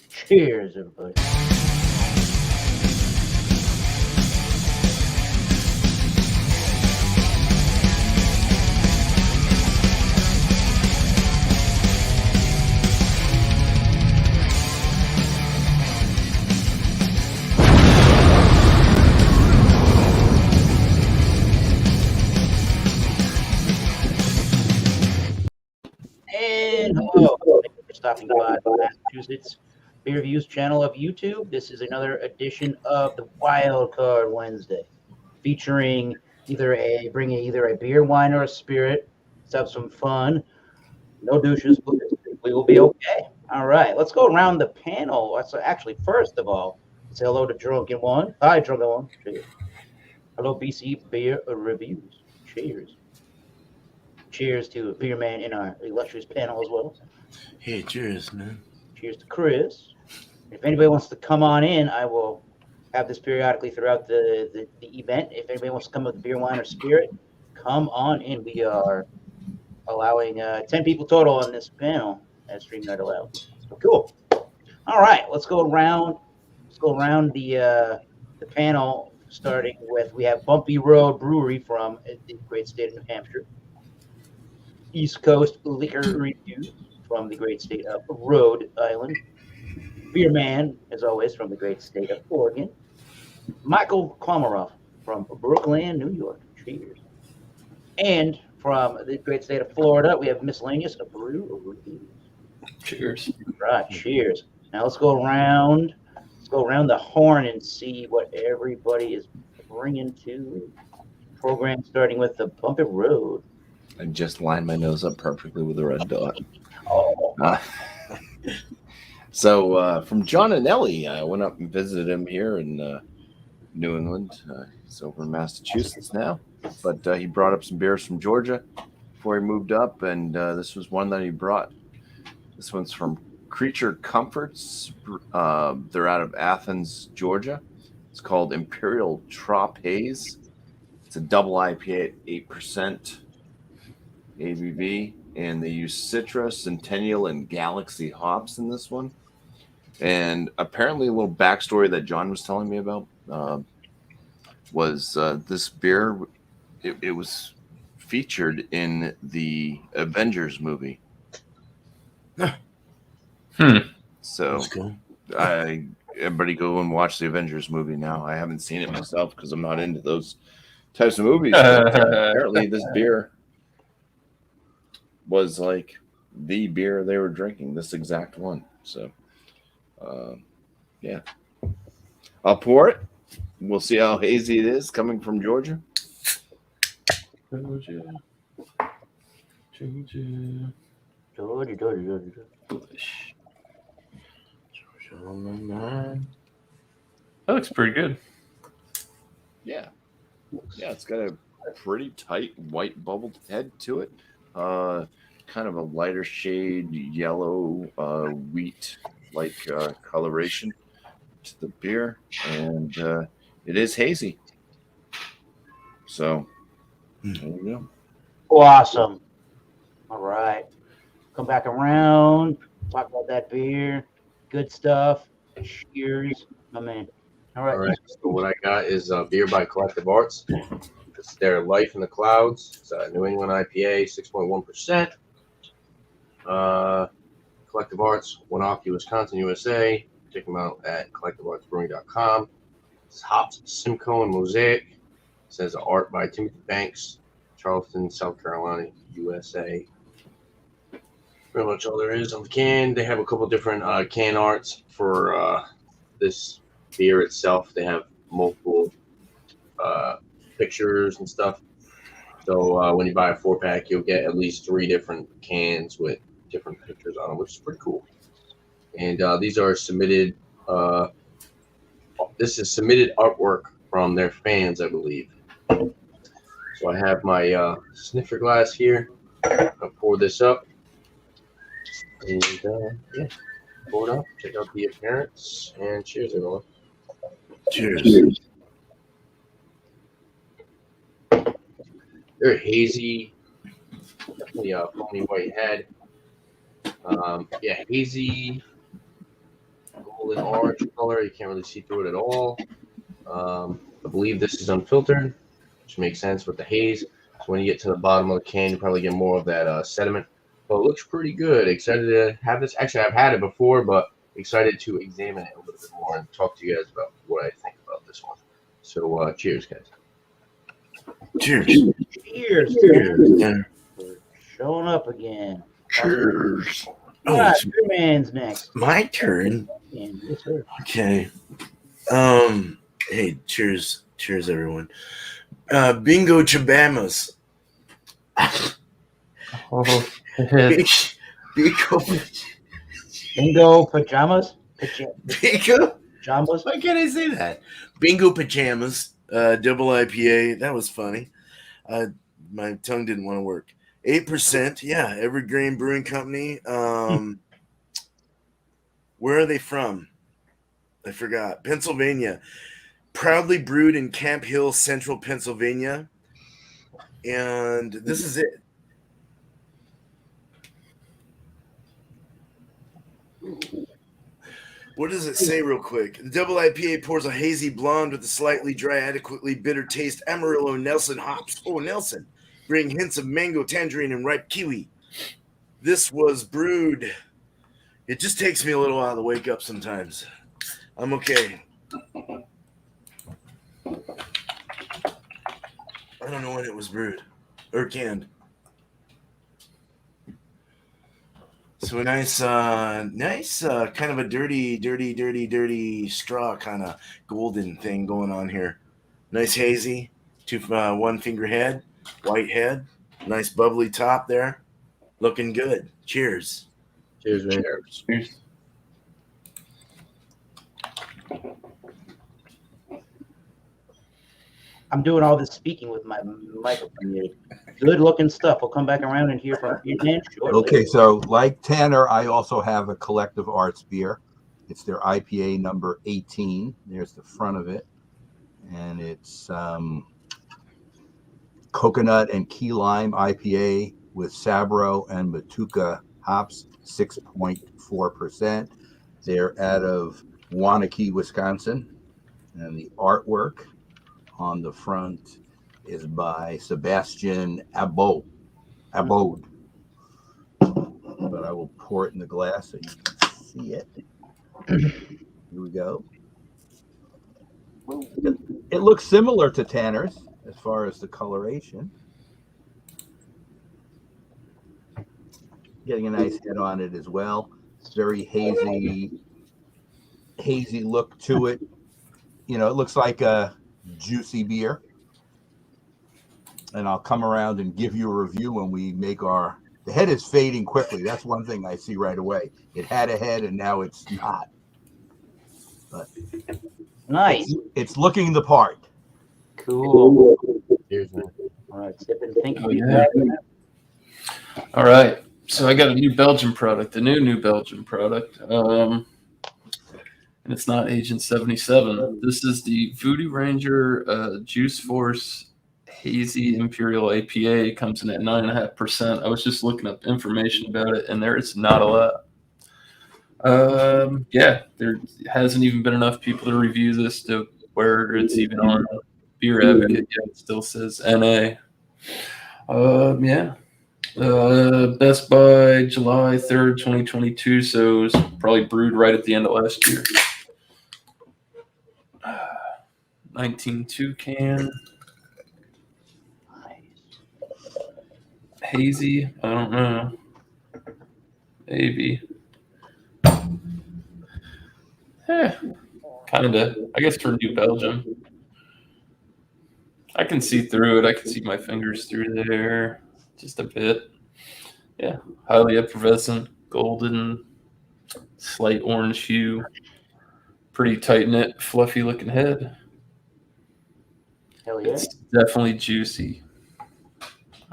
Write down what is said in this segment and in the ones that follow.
Cheers, everybody. And hello, thank you for stopping by the Massachusetts Beer Reviews channel of YouTube. This is another edition of the Wild Card Wednesday, featuring bringing either a beer, wine, or a spirit. Let's have some fun. No douches, we will be okay. All right, let's go around the panel. So actually, first of all, say hello to Drunken One. Hi, Drunken One. Cheers. Hello, BC Beer Reviews. Cheers. Cheers to Beer Man in our illustrious panel as well. Hey, cheers, man. Cheers to Chris. If anybody wants to come on in, I will have this periodically throughout the event. If anybody wants to come with beer, wine, or spirit, come on in. We are allowing 10 people total on this panel as StreamYard allows. So cool. All right, let's go around. Let's go around the panel, starting with we have Bumpy Road Brewery from the great state of New Hampshire. East Coast Liquor Reviews from the great state of Rhode Island. Beer Man, as always, from the great state of Oregon. Michael Komarov from Brooklyn, New York. Cheers. And from the great state of Florida, we have Miscellaneous Brewery. Cheers. Right, cheers. Now let's go around. Let's go around the horn and see what everybody is bringing to the program, starting with the Bumpy Road. I just lined my nose up perfectly with a red dot. Oh. So from John and Ellie, I went up and visited him here in New England. He's over in Massachusetts now, but he brought up some beers from Georgia before he moved up, and this was one that he brought. This one's from Creature Comforts. They're out of Athens, Georgia. It's called Imperial Trop Haze. It's a double IPA at 8% ABV, and they use Citra, Centennial, and Galaxy hops in this one. And apparently a little backstory that John was telling me about was this beer, it was featured in the Avengers movie. So Cool. everybody go and watch the Avengers movie now. I haven't seen it myself because I'm not into those types of movies. But, apparently this beer was like the beer they were drinking, this exact one. So, yeah. I'll pour it. We'll see how hazy it is coming from Georgia. Georgia. Bush. Georgia on my mind. That looks pretty good. Yeah. Yeah, it's got a pretty tight white bubbled head to it. Kind of a lighter shade yellow wheat like coloration to the beer, and it is hazy. So there you go. Awesome. All right. Come back around. Talk about that beer. Good stuff. Cheers, my man. All right. All right. So what I got is beer by Collective Arts. It's their Life in the Clouds. It's a New England IPA, 6.1%. Collective Arts, Winooki, Wisconsin, USA. Check them out at collectiveartsbrewing.com. It's hops, Simcoe, and Mosaic. It says art by Timothy Banks, Charleston, South Carolina, USA. Pretty much all there is on the can. They have a couple different can arts for this beer itself. They have multiple pictures and stuff. So when you buy a 4-pack, you'll get at least 3 different cans with different pictures on them, which is pretty cool. And these are submitted. This is submitted artwork from their fans, I believe. So I have my sniffer glass here. I'll pour this up. And yeah, pour it up. Check out the appearance. And cheers, everyone. Cheers. Very hazy. Definitely a foamy white head. Yeah, hazy. golden orange color. You can't really see through it at all. I believe this is unfiltered, which makes sense with the haze. So when you get to the bottom of the can, you probably get more of that sediment. But it looks pretty good. Excited to have this. Actually, I've had it before, but excited to examine it a little bit more and talk to you guys about what I think about this one. So cheers, guys. Cheers. Cheers. Cheers. For showing up again. Cheers. All Oh, right, it's your man's next. my turn. And yes, sir. Okay. Hey, cheers. Cheers, everyone. Bingo Chabamas. Bingo. Bingo pajamas. Bingo. Pajamas. Why can't I say that? Bingo Pajamas. Double IPA. That was funny. My tongue didn't want to work. 8%. Yeah. Evergreen Brewing Company. Where are they from? I forgot. Pennsylvania. Proudly brewed in Camp Hill, Central Pennsylvania. And this is it. What does it say real quick? The double IPA pours a hazy blonde with a slightly dry, adequately bitter taste. Amarillo Nelson hops. Oh, Nelson. Bring hints of mango, tangerine, and ripe kiwi. This was brewed. It just takes me a little while to wake up sometimes. I'm okay. I don't know when it was brewed or canned. So a nice kind of a dirty straw kind of golden thing going on here. Nice hazy, one finger head, white head, nice bubbly top there. Looking good. Cheers. Cheers, man. Cheers. I'm doing all this speaking with my microphone muted. Good looking stuff. We'll come back around and hear from you, man. Shortly. Okay, so like Tanner, I also have a Collective Arts beer. It's their IPA number 18. There's the front of it. And it's coconut and key lime IPA with Sabro and Matuka hops, 6.4%. They're out of Waunakee, Wisconsin. And the artwork on the front is by Sebastian Abode. But I will pour it in the glass so you can see it. Here we go. It looks similar to Tanner's as far as the coloration. Getting a nice head on it as well. It's very hazy look to it. You know, it looks like a juicy beer. And I'll come around and give you a review when we make the head is fading quickly. That's one thing I see right away. It had a head and now it's not. But Nice. it's looking the part. Cool. Cheers, man. All right, Sip and think. Oh, yeah. All right. So I got a new Belgian product, a new Belgian product. And it's not Agent 77. This is the Voodoo Ranger Juice Force Hazy Imperial APA. It comes in at 9.5%. I was just looking up information about it, and there is not a lot. There hasn't even been enough people to review this to where it's even on Beer Advocate yet. It still says NA. Best by July 3rd, 2022. So it's probably brewed right at the end of last year. 19.2 can. Hazy. I don't know. Maybe. Kind of. I guess for New Belgium. I can see through it. I can see my fingers through there. Just a bit. Yeah. Highly effervescent, golden, slight orange hue. Pretty tight knit, fluffy looking head. Hell yeah. It's definitely juicy.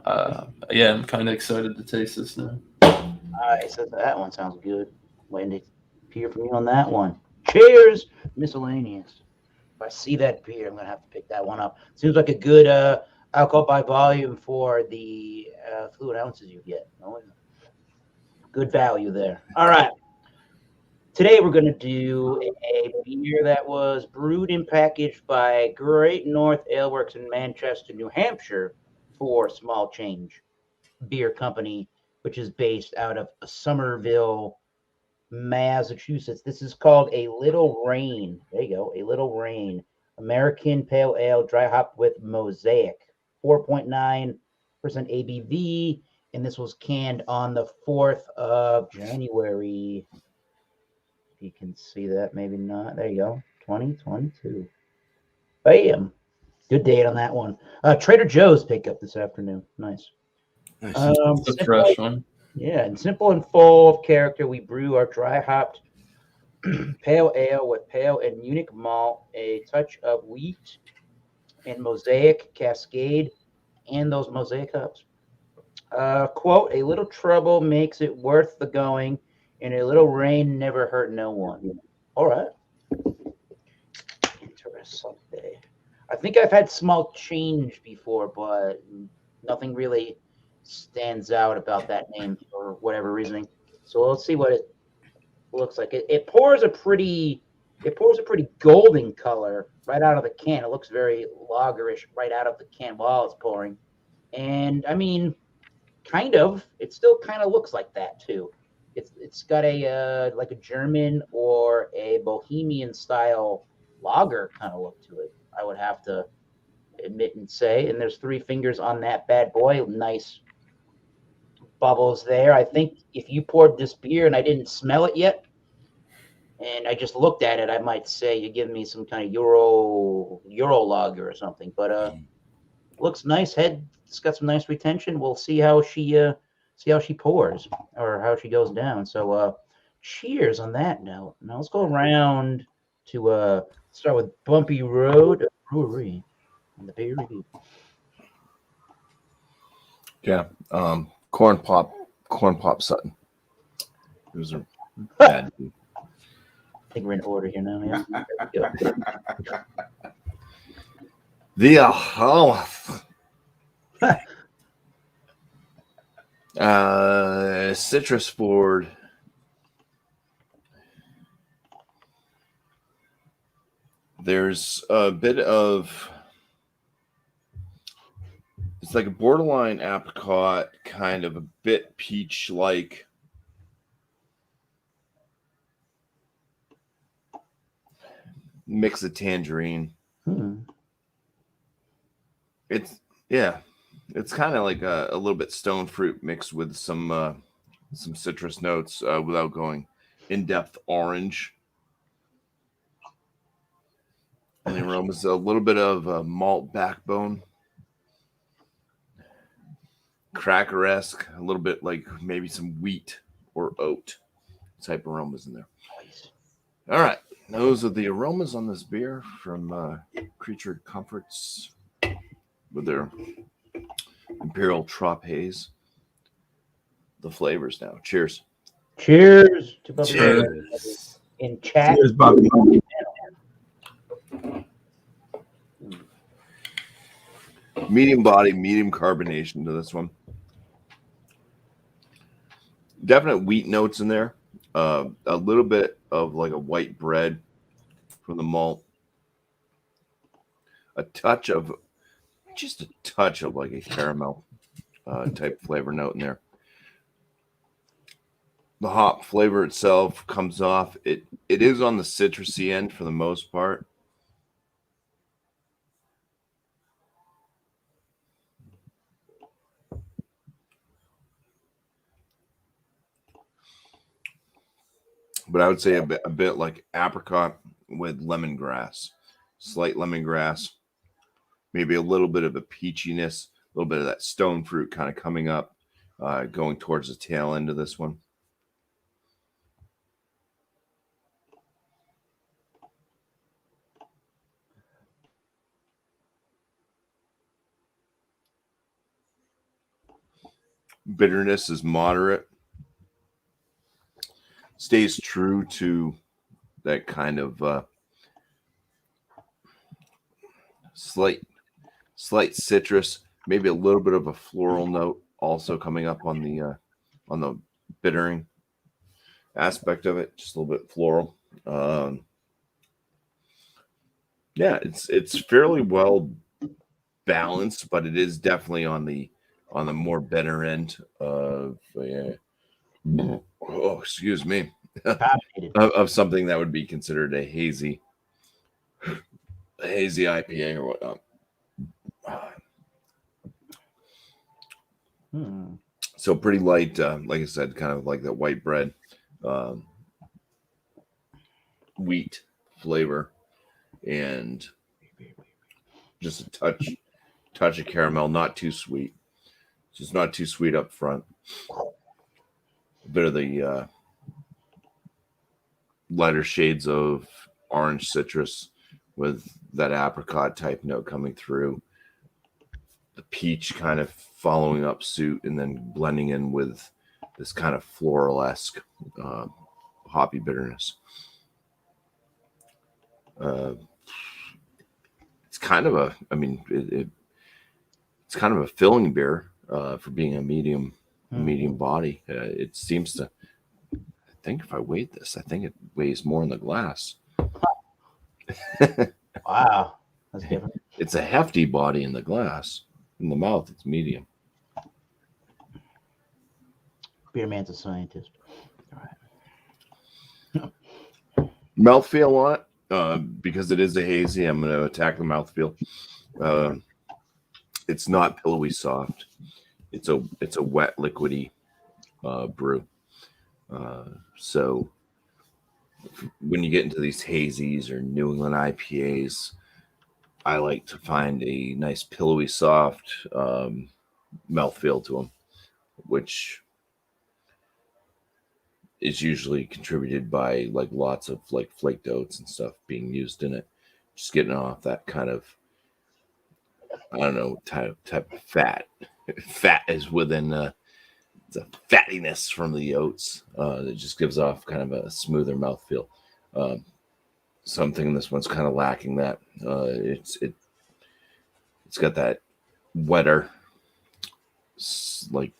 I'm kind of excited to taste this now. All right, so that one sounds good. Waiting to hear from you on that one. Cheers, miscellaneous. If I see that beer, I'm gonna have to pick that one up. Seems like a good alcohol by volume for the fluid ounces you get. Good value there. All right. Today we're going to do a beer that was brewed and packaged by Great North Ale Works in Manchester, New Hampshire for Small Change Beer Company, which is based out of Somerville, Massachusetts. This is called a Little Rain. There you go, a Little Rain. American Pale Ale, dry hopped with Mosaic. 4.9% ABV, and this was canned on the 4th of January. If you can see that, maybe not. There you go, 2022. Bam. Good date on that one. Trader Joe's picked up this afternoon. Nice. It's a Simple, fresh one. yeah, and simple and full of character. We brew our dry hopped pale ale with pale and Munich malt, a touch of wheat, and Mosaic Cascade, and those Mosaic hops. Quote, a little trouble makes it worth the going, and a little rain never hurt no one. All right. Interesting. I think I've had Small Change before, but nothing really stands out about that name for whatever reasoning. So let's see what it looks like. It pours a pretty golden color right out of the can. It looks very lagerish right out of the can while it's pouring. And I mean, kind of. It still kind of looks like that too. It's got a like a German or a Bohemian style lager kind of look to it. I would have to admit and say. And there's 3 fingers on that bad boy. Nice bubbles there. I think if you poured this beer and I didn't smell it yet, and I just looked at it, I might say you give me some kind of Euro lager or something. But looks nice. It's got some nice retention. We'll see how she pours or how she goes down. So cheers on that note. Now let's go around to start with Bumpy Road Brewery and the beer review. Yeah. Corn Pop Sutton. Those are bad. I think we're in order here now. Yeah. Citrus forward. There's a bit of, it's like a borderline apricot, kind of a bit peach like. Mix of tangerine. It's kind of like a little bit stone fruit mixed with some citrus notes without going in-depth orange. And the aroma's a little bit of malt backbone, cracker-esque, a little bit like maybe some wheat or oat type aromas in there. All right. Those are the aromas on this beer from Creature Comforts with their Imperial Trop Haze. The flavors now. Cheers. Cheers to Bumpy Cheers. Road. In chat. Cheers, Bumpy. Medium body, medium carbonation to this one. Definite wheat notes in there. A little bit of like a white bread from the malt. Just a touch of like a caramel type flavor note in there. The hop flavor itself comes off. It is on the citrusy end for the most part. But I would say a bit like apricot with lemongrass, slight lemongrass, maybe a little bit of a peachiness, a little bit of that stone fruit kind of coming up, going towards the tail end of this one. Bitterness is moderate. Stays true to that kind of slight citrus, maybe a little bit of a floral note also coming up on the bittering. aspect of it, just a little bit floral. Yeah, it's fairly well balanced, but it is definitely on the more bitter end of oh, excuse me, Carbonated. of something that would be considered a hazy IPA or whatnot. So pretty light, like I said, kind of like that white bread, wheat flavor, and just a touch of caramel, not too sweet. Just not too sweet up front. A bit of the lighter shades of orange citrus with that apricot type note coming through. The peach kind of following up suit and then blending in with this kind of floral-esque hoppy bitterness. It's kind of it's kind of a filling beer for being a medium body. It seems to, I think if I weighed this, I think it weighs more in the glass. Wow, that's different. It's a hefty body in the glass. In the mouth, it's medium. Beer man's a scientist. All right. Mouthfeel on it, because it is a hazy, I'm going to attack the mouthfeel. It's not pillowy soft. It's a wet, liquidy brew. So when you get into these hazies or New England IPAs, I like to find a nice pillowy soft mouthfeel to them, which is usually contributed by like lots of like flaked oats and stuff being used in it. Just getting off that kind of, I don't know, type of fat. Fat is within the fattiness from the oats that just gives off kind of a smoother mouthfeel. Something in this one's kind of lacking that. It's got that wetter, like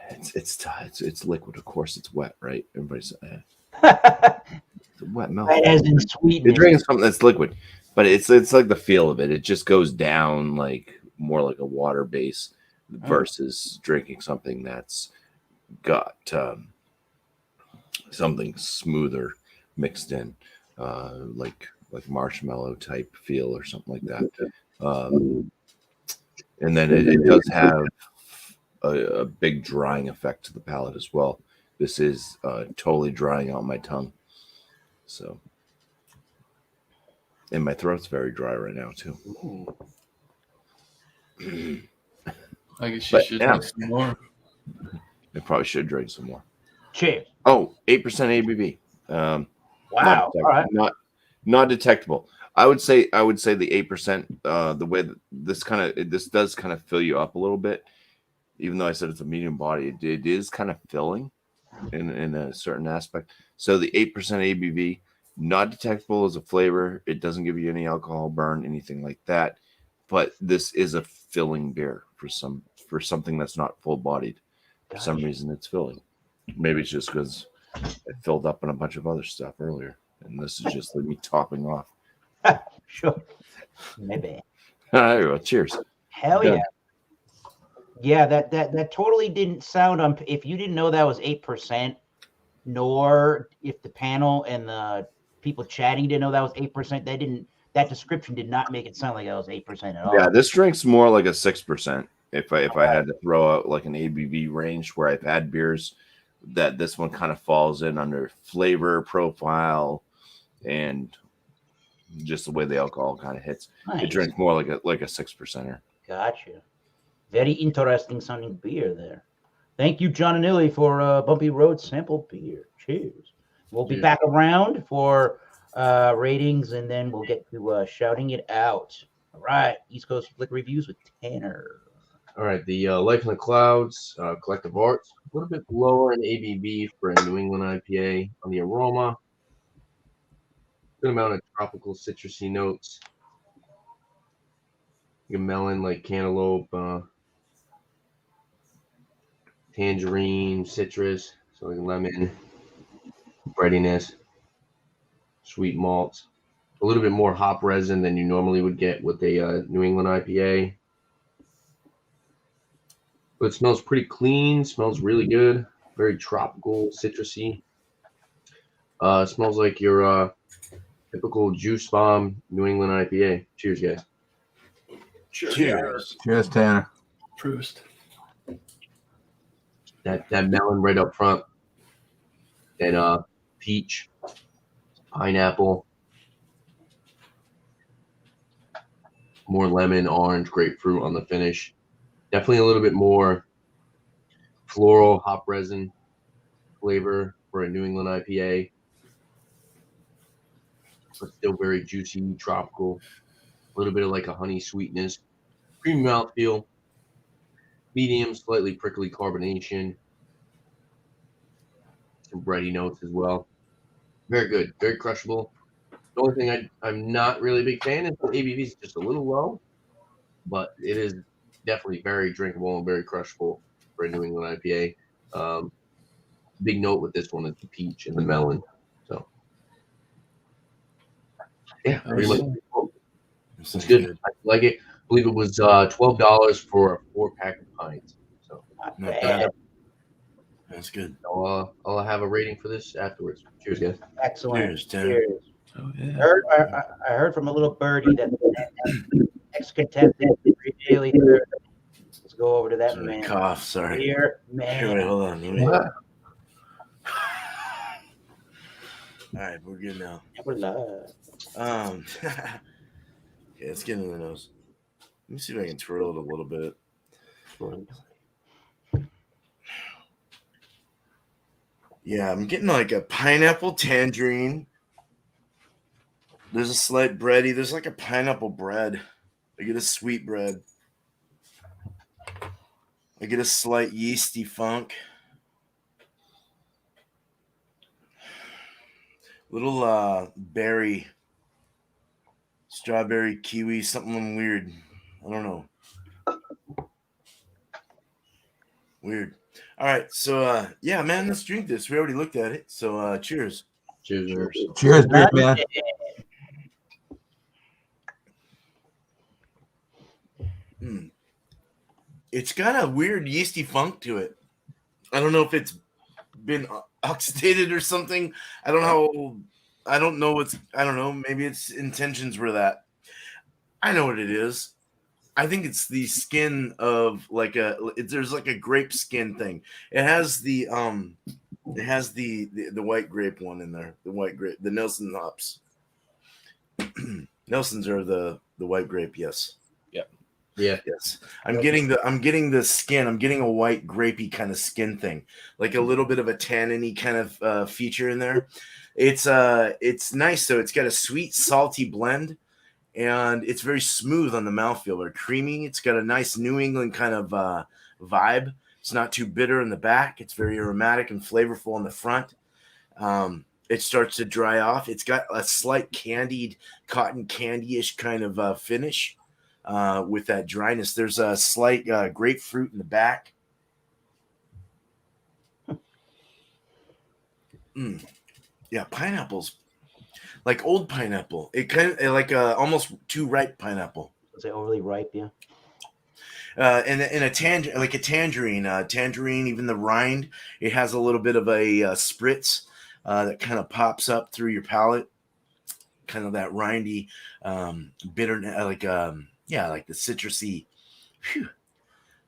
it's liquid. Of course, it's wet, right? Everybody's it's a wet mouth. That as in sweetness. You're drinking something that's liquid, but it's like the feel of it. It just goes down like more like a water base versus drinking something that's got something smoother mixed in, like marshmallow type feel or something like that. And then it does have a big drying effect to the palate as well. This is totally drying out my tongue. So, and my throat's very dry right now too. I guess you should drink some more. I probably should drink some more. Cheers. Oh, 8% ABV. Wow. All right. Not detectable. I would say the 8%. The way that this does kind of fill you up a little bit, even though I said it's a medium body, it is kind of filling in a certain aspect. So the 8% ABV, not detectable as a flavor. It doesn't give you any alcohol burn, anything like that. But this is a filling beer for something that's not full bodied. For some reason, it's filling. Maybe it's just because it filled up on a bunch of other stuff earlier, and this is just like me topping off. Sure. Maybe. All right, well, cheers. Hell yeah. Yeah, that totally didn't sound if you didn't know that was 8%, nor if the panel and the people chatting didn't know that was 8%, that description did not make it sound like that was 8% at all. Yeah, this drink's more like a 6%. If I had to throw out like an ABV range where I've had beers that this one kind of falls in under flavor profile and just the way the alcohol kind of hits. Nice. It drinks more like a 6%er. Gotcha. Very interesting sounding beer there. Thank you, John and Illy, for Bumpy Road sample beer. Cheers. We'll be back around for ratings, and then we'll get to shouting it out. All right. East Coast Flick Reviews with Tanner. All right. The Life in the Clouds Collective Arts, a little bit lower in ABV for a New England IPA. On the aroma, good amount of tropical citrusy notes. Like a melon, like cantaloupe, tangerine, citrus. So like lemon, breadiness, sweet malts, a little bit more hop resin than you normally would get with a New England IPA. But it smells pretty clean, smells really good, very tropical, citrusy. Smells like your typical juice bomb New England IPA. Cheers, guys. Cheers. Cheers, Tanner. Proust. That melon right up front, and peach, pineapple, more lemon, orange, grapefruit on the finish. Definitely a little bit more floral hop resin flavor for a New England IPA, but still very juicy, tropical. A little bit of like a honey sweetness, creamy mouthfeel, medium, slightly prickly carbonation, some bready notes as well. Very good, very crushable. The only thing I'm not really a big fan is the ABV is just a little low, but it is definitely very drinkable and very crushable for a New England IPA. Big note with this one is the peach and the melon. So, yeah, pretty much. It's good. I like it. I believe it was $12 for a 4-pack of pints. So, Not Not bad. bad. That's good. I'll have a rating for this afterwards. Cheers, guys. Excellent. Cheers, Tanner. Cheers. Oh yeah. I heard from a little birdie that next contestant daily Thursday. Let's go over to that Sorry, man. cough. Sorry. Here, Here, wait, man. hold on. Let me... What? All right, we're good now. We're live. Okay, let's get in the nose. Let me see if I can twirl it a little bit. Yeah, I'm getting like a pineapple tangerine. There's a slight bready. There's like a pineapple bread. I get a sweet bread. I get a slight yeasty funk. Little berry, strawberry, kiwi, something weird. I don't know. Weird. All right, so yeah, man, let's drink this. We already looked at it. So cheers. Cheers. Cheers, beer man. It's got a weird yeasty funk to it. I don't know if it's been oxidated or something. I don't know. I don't know. Maybe its intentions were that. I know what it is. I think it's the skin of like there's like a grape skin thing. It has the white grape one in there. The white grape, the Nelson hops. Nelsons are the white grape, yes. Yeah. Yes. I'm getting the skin. I'm getting a white grapey kind of skin thing. Like a little bit of a tanniny kind of feature in there. It's nice though. It's got a sweet, salty blend. And it's very smooth on the mouthfeel. They're creamy. It's got a nice New England kind of vibe. It's not too bitter in the back. It's very aromatic and flavorful in the front. It starts to dry off. It's got a slight candied, cotton candy-ish kind of finish with that dryness. There's a slight grapefruit in the back. Yeah, pineapples. Like old pineapple. It kind of like almost too ripe pineapple. Is it overly ripe? Yeah. And a tangerine, tangerine, even the rind, it has a little bit of a spritz that kind of pops up through your palate. Kind of that rindy, bitter, like the citrusy.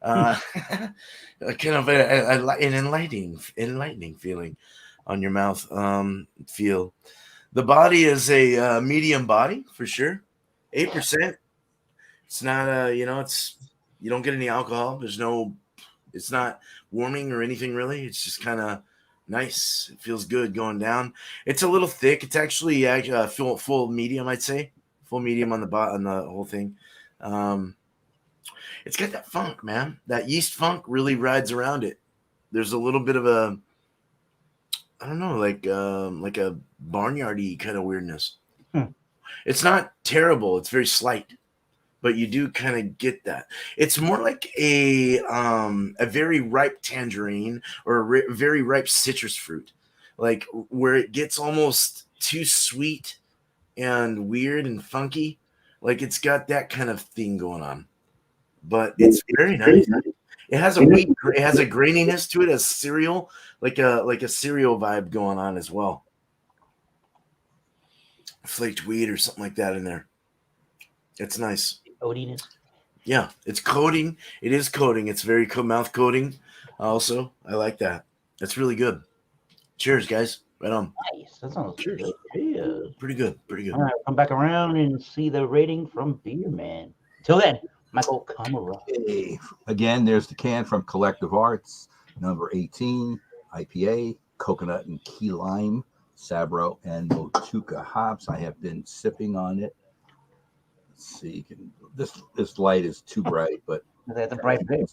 Kind of an enlightening feeling on your mouth. Feel. The body is a medium body for sure. 8%. It's not it's you don't get any alcohol. It's not warming or anything really. It's just kind of nice. It feels good going down. It's a little thick. It's actually full medium, I'd say. Full medium on the whole thing. It's got that funk, man. That yeast funk really rides around it. There's a little bit of a, I don't know, like a barnyardy kind of weirdness. It's not terrible. It's very slight, but you do kind of get that. It's more like a very ripe tangerine or a very ripe citrus fruit, like where it gets almost too sweet and weird and funky. Like it's got that kind of thing going on, but it's very nice. It has it has a graininess to it, as cereal, like a cereal vibe going on as well. Flaked wheat or something like that in there. It's nice. Odiness. Yeah, it's coating. It is coating. It's very mouth coating. Also, I like that. That's really good. Cheers, guys. Right on. Nice. That sounds good. Cheers. Pretty good. Pretty good. All right, come back around and see the rating from Beer Man. Till then, Michael, come around. Okay. Again, there's the can from Collective Arts, number 18, IPA, coconut and key lime, Sabro and Motueka hops. I have been sipping on it. Let's see. This light is too bright, but That's a bright pick.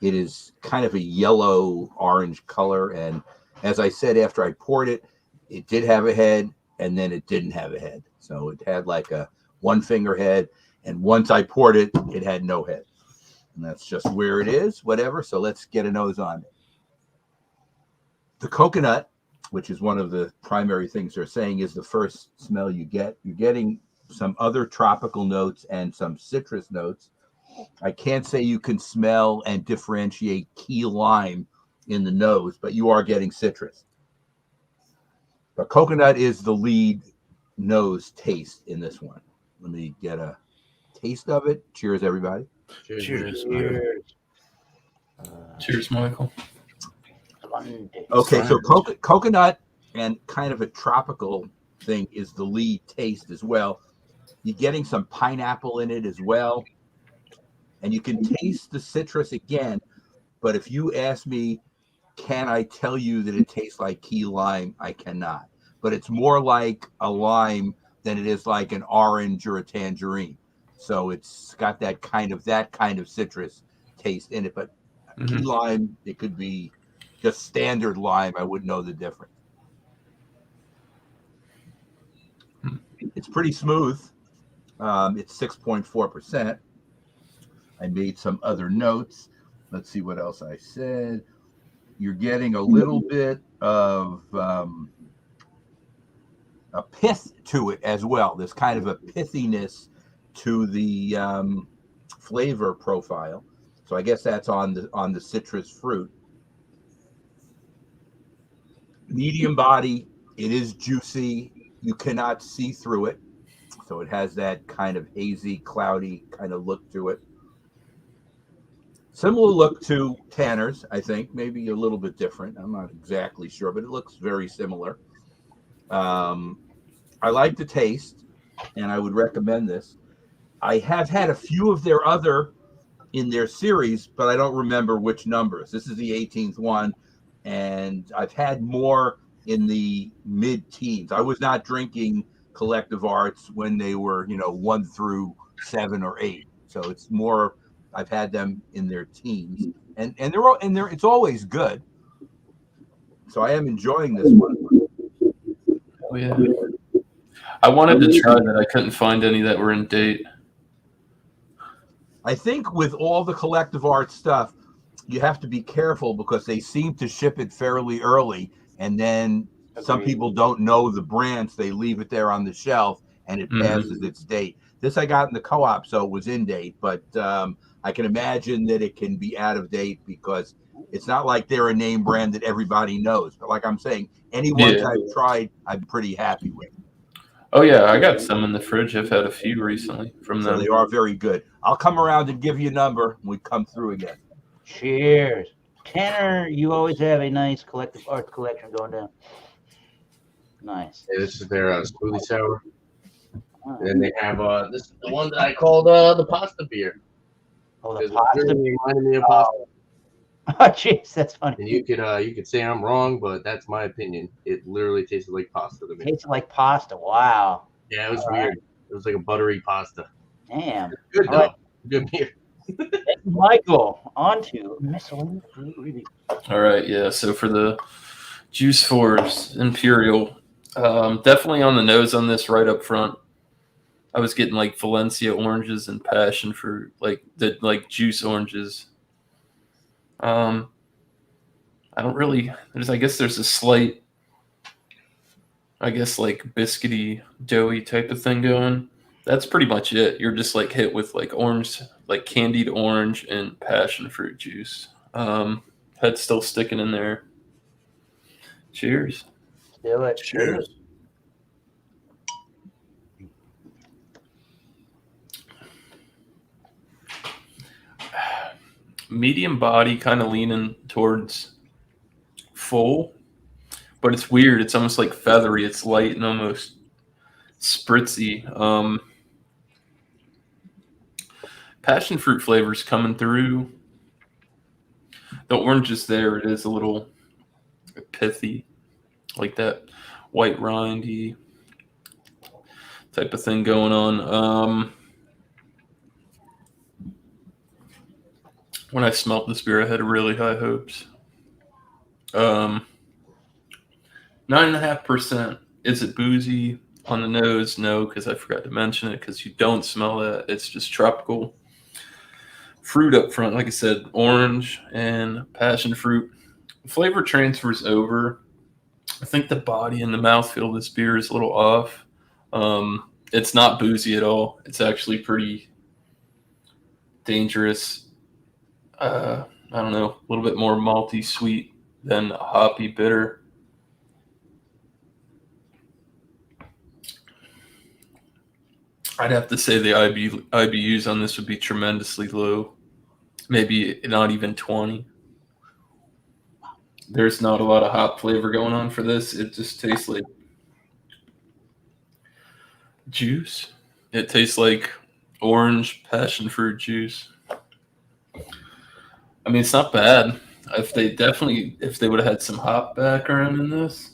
it is kind of a yellow orange color. And as I said, after I poured it, it did have a head, and then it didn't have a head. So it had like a one finger head. And once I poured it, it had no head. And that's just where it is, whatever. So let's get a nose on it. The coconut, which is one of the primary things they're saying, is the first smell you get. You're getting some other tropical notes and some citrus notes. I can't say you can smell and differentiate key lime in the nose, but you are getting citrus. But coconut is the lead nose taste in this one. Let me get a taste of it. Cheers, everybody. Cheers. Cheers, Michael. Okay, so coconut and kind of a tropical thing is the lead taste as well. You're getting some pineapple in it as well. And you can taste the citrus again. But if you ask me, can I tell you that it tastes like key lime? I cannot. But it's more like a lime than it is like an orange or a tangerine. So it's got that kind of citrus taste in it. But key lime, it could be just standard lime. I wouldn't know the difference. It's pretty smooth. It's 6.4%. I made some other notes. Let's see what else I said. You're getting a little bit of a pith to it as well. There's kind of a pithiness to the flavor profile. So I guess that's on the citrus fruit. Medium body. It is juicy. You cannot see through it. So it has that kind of hazy, cloudy kind of look to it. Similar look to Tanner's, I think, maybe a little bit different. I'm not exactly sure, but it looks very similar. I like the taste, and I would recommend this. I have had a few of their other in their series, but I don't remember which numbers. This is the 18th one, and I've had more in the mid-teens. I was not drinking Collective Arts when they were, 1 through 7 or 8. So it's more, I've had them in their teens, and it's always good. So I am enjoying this one. Oh yeah. I wanted to try that. I couldn't find any that were in date. I think with all the Collective Arts stuff, you have to be careful because they seem to ship it fairly early, and then some people don't know the brands. They leave it there on the shelf, and it passes its date. This I got in the co-op, so it was in date, but I can imagine that it can be out of date because it's not like they're a name brand that everybody knows. But like I'm saying, any ones I've tried, I'm pretty happy with. Oh yeah, I got some in the fridge. I've had a few recently from them. So they are very good. I'll come around and give you a number when we come through again. Cheers. Tanner, you always have a nice Collective Arts collection going down. Nice. Yeah, this is their smoothie sour. And then they have this is the one that I called the pasta beer. Oh, the pasta beer. Reminded me of pasta. Oh, jeez, that's funny. And you could say I'm wrong, but that's my opinion. It literally tasted like pasta to me. Tasted like pasta. Wow. Yeah, it was weird. It was like a buttery pasta. Damn. Good though. Right. Good beer. Michael, on to miscellaneous review. All right, yeah. So for the Juice Force Imperial, definitely on the nose on this right up front. I was getting like Valencia oranges and passion fruit, like the like juice oranges. I don't really. I guess there's a slight, I guess like biscuity, doughy type of thing going. That's pretty much it. You're just like hit with like orange, like candied orange and passion fruit juice. Head's still sticking in there. Cheers. Do it. Cheers. Medium body, kind of leaning towards full, but it's weird. It's almost like feathery. It's light and almost spritzy. Passion fruit flavors coming through. The orange is there. It is a little pithy, like that white rindy type of thing going on. When I smelled this beer, I had really high hopes. 9.5%. Is it boozy on the nose? No, because I forgot to mention it, because you don't smell that. It's just tropical fruit up front. Like I said, orange and passion fruit. Flavor transfers over. I think the body and the mouthfeel of this beer is a little off. It's not boozy at all. It's actually pretty dangerous. I don't know, a little bit more malty sweet than hoppy bitter. I'd have to say the IBUs on this would be tremendously low. Maybe not even 20. There's not a lot of hop flavor going on for this. It just tastes like juice. It tastes like orange passion fruit juice. I mean, it's not bad. If they would have had some hop background in this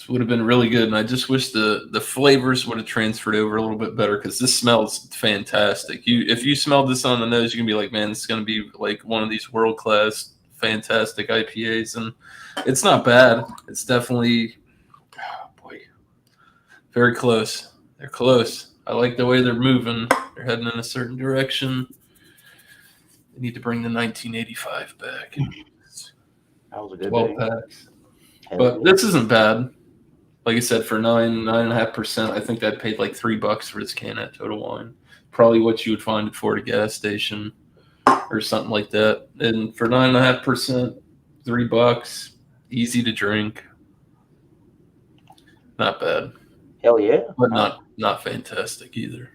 would have been really good. And I just wish the flavors would have transferred over a little bit better, because this smells fantastic. If you smelled this on the nose, you can be like, man, this is going to be like one of these world-class, fantastic IPAs. And it's not bad. It's definitely, oh boy, very close. They're close. I like the way they're moving. They're heading in a certain direction. They need to bring the 1985 back. That was a good 12 beer. packs. Hell But yeah. this isn't bad. Like I said, for 9.5%, I think I paid like $3 for this can at Total Wine. Probably what you would find it for at a gas station or something like that. And for 9.5%, $3, easy to drink. Not bad, Hell yeah. but not fantastic either.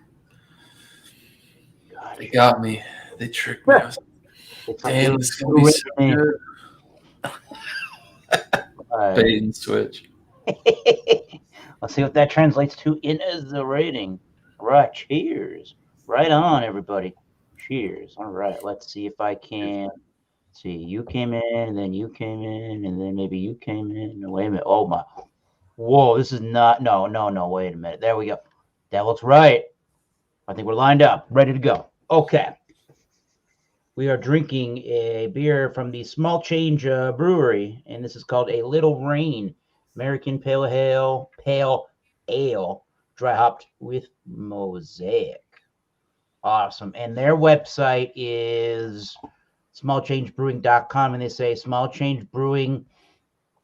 God, They got me. They tricked me. I was it's like, damn, this is gonna be so good. Bait and switch. Let's see what that translates to in the rating. Right, cheers. Right on, everybody. Cheers. All right, let's see if I can. See, you came in, and then you came in, and then maybe you came in. No, wait a minute. Oh my. Whoa, this is not. No. Wait a minute. There we go. That looks right. I think we're lined up, ready to go. Okay. We are drinking a beer from the Small Change Brewery, and this is called a Little Rain American Pale Ale, dry hopped with Mosaic. Awesome. And their website is smallchangebrewing.com, and they say Small Change Brewing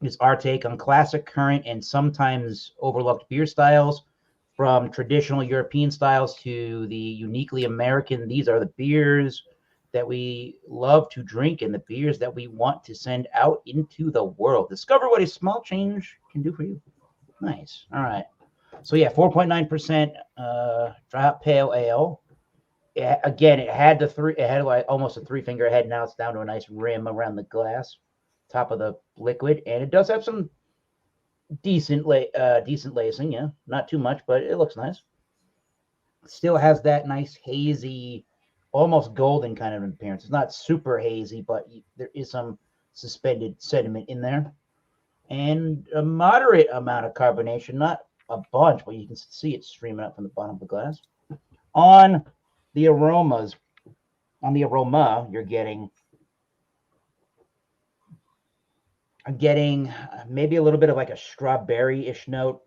is our take on classic, current, and sometimes overlooked beer styles, from traditional European styles to the uniquely American. These are the beers that we love to drink and the beers that we want to send out into the world. Discover what a small change can do for you. Nice. All right. So yeah, 4.9% dry hop pale ale. Again, it had like almost a 3-finger head. Now it's down to a nice rim around the glass, top of the liquid, and it does have some decent lacing. Yeah, not too much, but it looks nice. Still has that nice hazy, almost golden kind of appearance. It's not super hazy, but there is some suspended sediment in there, and a moderate amount of carbonation, not a bunch, but you can see it streaming up from the bottom of the glass. On the aroma, you're getting maybe a little bit of like a strawberry-ish note.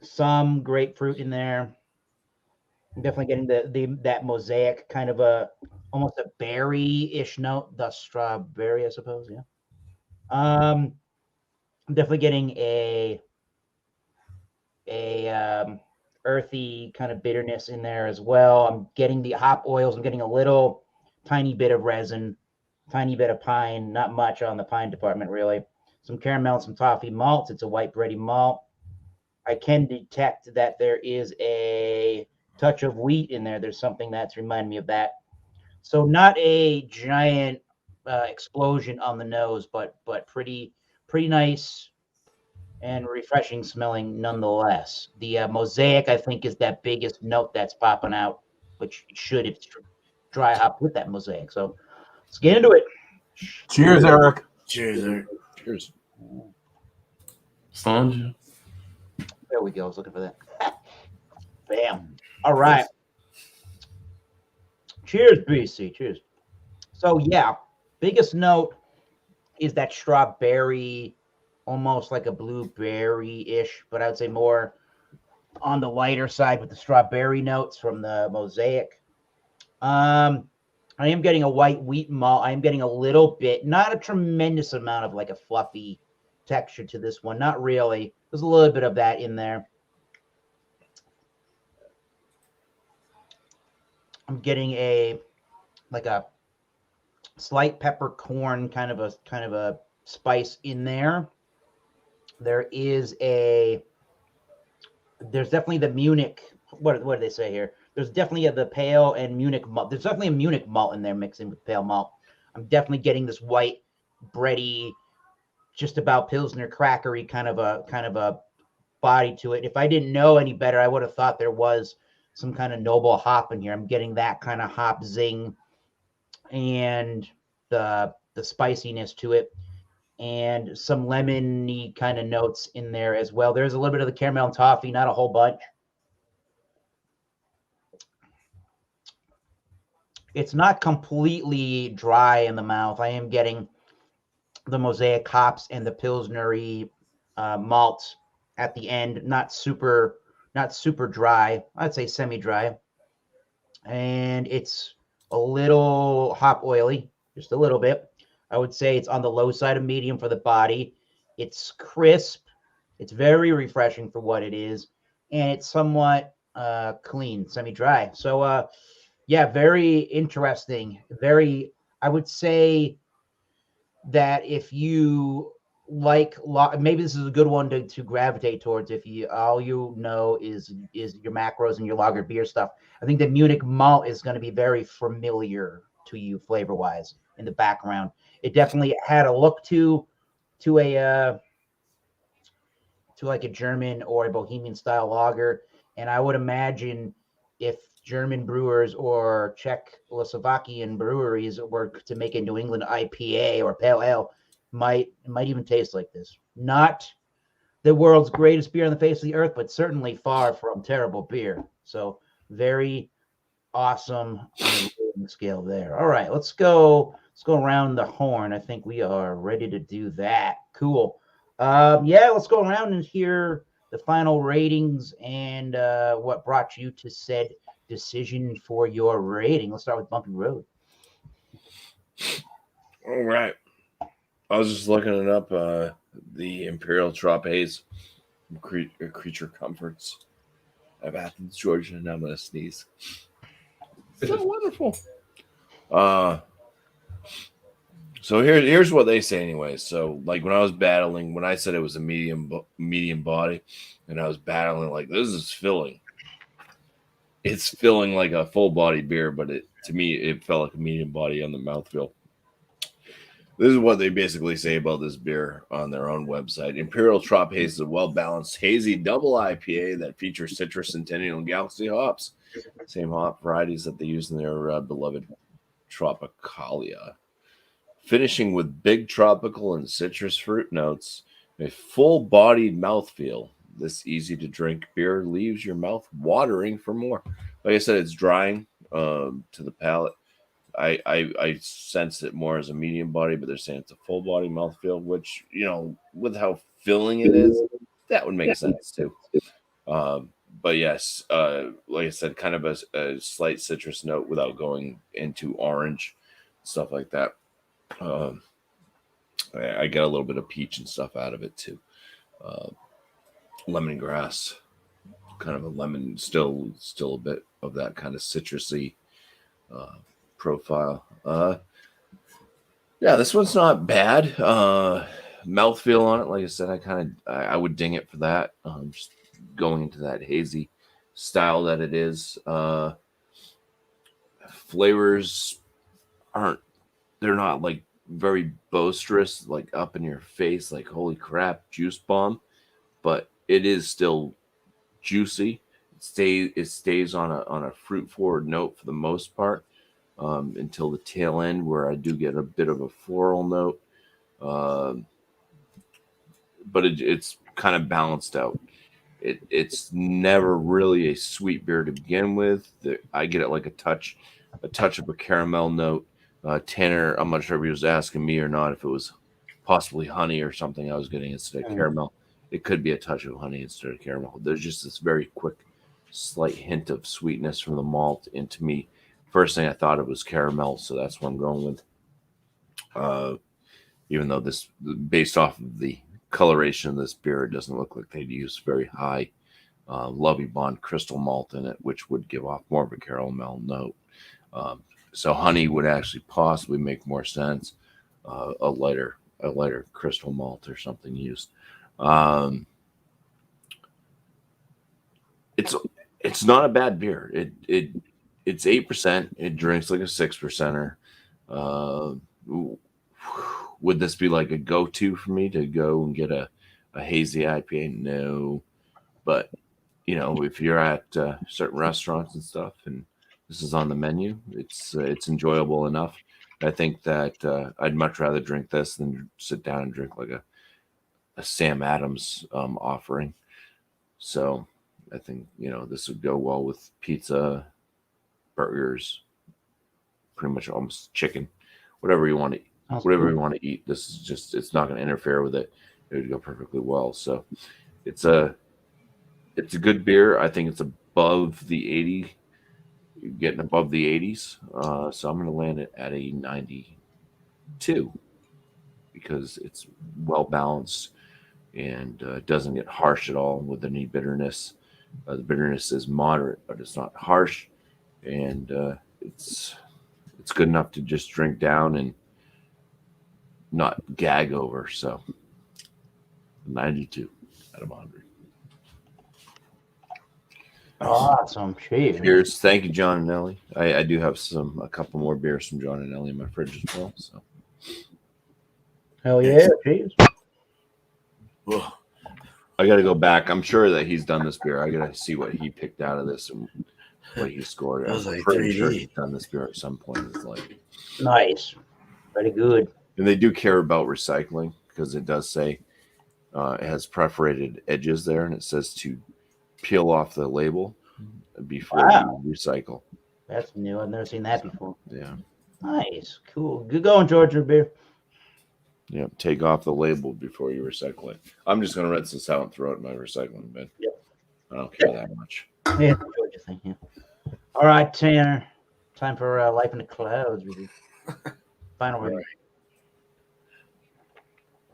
some grapefruit in there. I'm definitely getting that mosaic kind of almost a berry-ish note, the strawberry, I suppose. Yeah. I'm definitely getting a earthy kind of bitterness in there as well. I'm getting the hop oils. I'm getting a little tiny bit of resin, tiny bit of pine, not much on the pine department really. Some caramel, some toffee malts. It's a white bready malt. I can detect that there is a touch of wheat in there. There's something that's reminding me of that. So not a giant explosion on the nose, but pretty nice and refreshing smelling nonetheless. The mosaic, I think, is that biggest note that's popping out, which it should if it's dry hop with that mosaic. So let's get into it. Cheers, Eric. Cheers, Eric. Cheers. Sponge. There we go. I was looking for that. Bam. All right. Cheers, BC. Cheers. So yeah, biggest note is that strawberry, almost like a blueberry-ish, but I would say more on the lighter side with the strawberry notes from the mosaic. I am getting a white wheat malt. I am getting a little bit, not a tremendous amount of like a fluffy texture to this one. Not really. There's a little bit of that in there. I'm getting a slight peppercorn kind of a spice in there. There's definitely the Munich. What do they say here? There's definitely the pale and Munich malt. There's definitely a Munich malt in there mixing with pale malt. I'm definitely getting this white bready, just about Pilsner crackery kind of a body to it. If I didn't know any better, I would have thought there was some kind of noble hop in here. I'm getting that kind of hop zing and the spiciness to it, and some lemony kind of notes in there as well. There's a little bit of the caramel and toffee, not a whole bunch. It's not completely dry in the mouth. I am getting the mosaic hops and the Pilsnery malts at the end. Not super dry. I'd say semi-dry. And it's a little hop oily, just a little bit. I would say it's on the low side of medium for the body. It's crisp. It's very refreshing for what it is. And it's somewhat clean, semi-dry. So, yeah, very interesting. I would say that if you like, maybe this is a good one to gravitate towards if you all you know is your macros and your lager beer stuff. I think the Munich malt is going to be very familiar to you flavor wise in the background. It definitely had a look to like a German or a Bohemian style lager, and I would imagine if German brewers or Czechoslovakian breweries were to make a New England IPA or pale ale, might even taste like this. Not the world's greatest beer on the face of the earth, but certainly far from terrible beer. So very awesome on the scale there. All right, let's go around the horn. I think we are ready to do that. Cool. Yeah, let's go around and hear the final ratings and what brought you to said decision for your rating. Let's start with Bumpy Road. All right. I was just looking it up. The Imperial Trop Haze, Creature Comforts of Athens, Georgia, and I'm going to sneeze. So wonderful. So here's what they say anyway. So like when I said it was a medium body, and I was battling like this is filling. It's filling like a full body beer, but to me it felt like a medium body on the mouthfeel. This is what they basically say about this beer on their own website. Imperial Trop Haze is a well-balanced, hazy double IPA that features citrus, centennial, and galaxy hops. Same hop varieties that they use in their beloved Tropicalia. Finishing with big tropical and citrus fruit notes, a full-bodied mouthfeel. This easy-to-drink beer leaves your mouth watering for more. Like I said, it's drying to the palate. I sense it more as a medium body, but they're saying it's a full body mouthfeel, which, with how filling it is, that would make sense too. But yes, like I said, kind of a slight citrus note without going into orange, stuff like that. Um, I get a little bit of peach and stuff out of it too. Lemongrass, kind of a lemon, still a bit of that kind of citrusy profile. Yeah, this one's not bad. Mouthfeel on it, like I said, I would ding it for that. Just going into that hazy style that it is. Flavors they're not like very boisterous, like up in your face, like holy crap, juice bomb. But it is still juicy. It stays on a fruit forward note for the most part, until the tail end where I do get a bit of a floral note. Um, but it's kind of balanced out. It's never really a sweet beer to begin with. I get it like a touch of a caramel note. Tanner, I'm not sure if he was asking me or not, if it was possibly honey or something I was getting instead of caramel. It could be a touch of honey instead of caramel. There's just this very quick, slight hint of sweetness from the malt into me. First thing I thought it was caramel, so that's what I'm going with. Even though this, based off of the coloration of this beer, it doesn't look like they'd use very high Lovey Bond crystal malt in it, which would give off more of a caramel note. So honey would actually possibly make more sense. A lighter crystal malt or something used. It's not a bad beer. It's 8%. It drinks like a 6%er. Would this be like a go-to for me to go and get a hazy IPA? No, but if you're at certain restaurants and stuff, and this is on the menu, it's enjoyable enough. I think that I'd much rather drink this than sit down and drink like a Sam Adams offering. So I think this would go well with pizza, burgers, pretty much almost chicken, whatever you want to eat. Whatever you want to eat. This is just, it's not going to interfere with it. It would go perfectly well. So it's a good beer. I think it's above the 80, getting above the 80s. So I'm going to land it at a 92 because it's well balanced and doesn't get harsh at all with any bitterness. The bitterness is moderate, but it's not harsh, and it's good enough to just drink down and not gag over. So 92 out of 100. Awesome. Cheers. Cheers. Thank you, John and Ellie. I do have a couple more beers from John and Ellie in my fridge as well. So Hell yeah. Cheers. I got to go back. I'm sure that he's done this beer. I got to see what he picked out of this and what he scored. I was I'm like pretty sure 3D. he's done this beer at some point in his life. Nice. Very good. And they do care about recycling because it does say it has perforated edges there, and it says to peel off the label before you recycle. That's new. I've never seen that before. Yeah. Nice. Cool. Good going, Georgia beer. Yeah. Take off the label before you recycle it. I'm just going to rinse this out and throw it in my recycling bin. Yep. I don't care that much. Yeah, Georgia thing. Yeah. All right, Tanner. Time for Life in the Clouds review. Final review.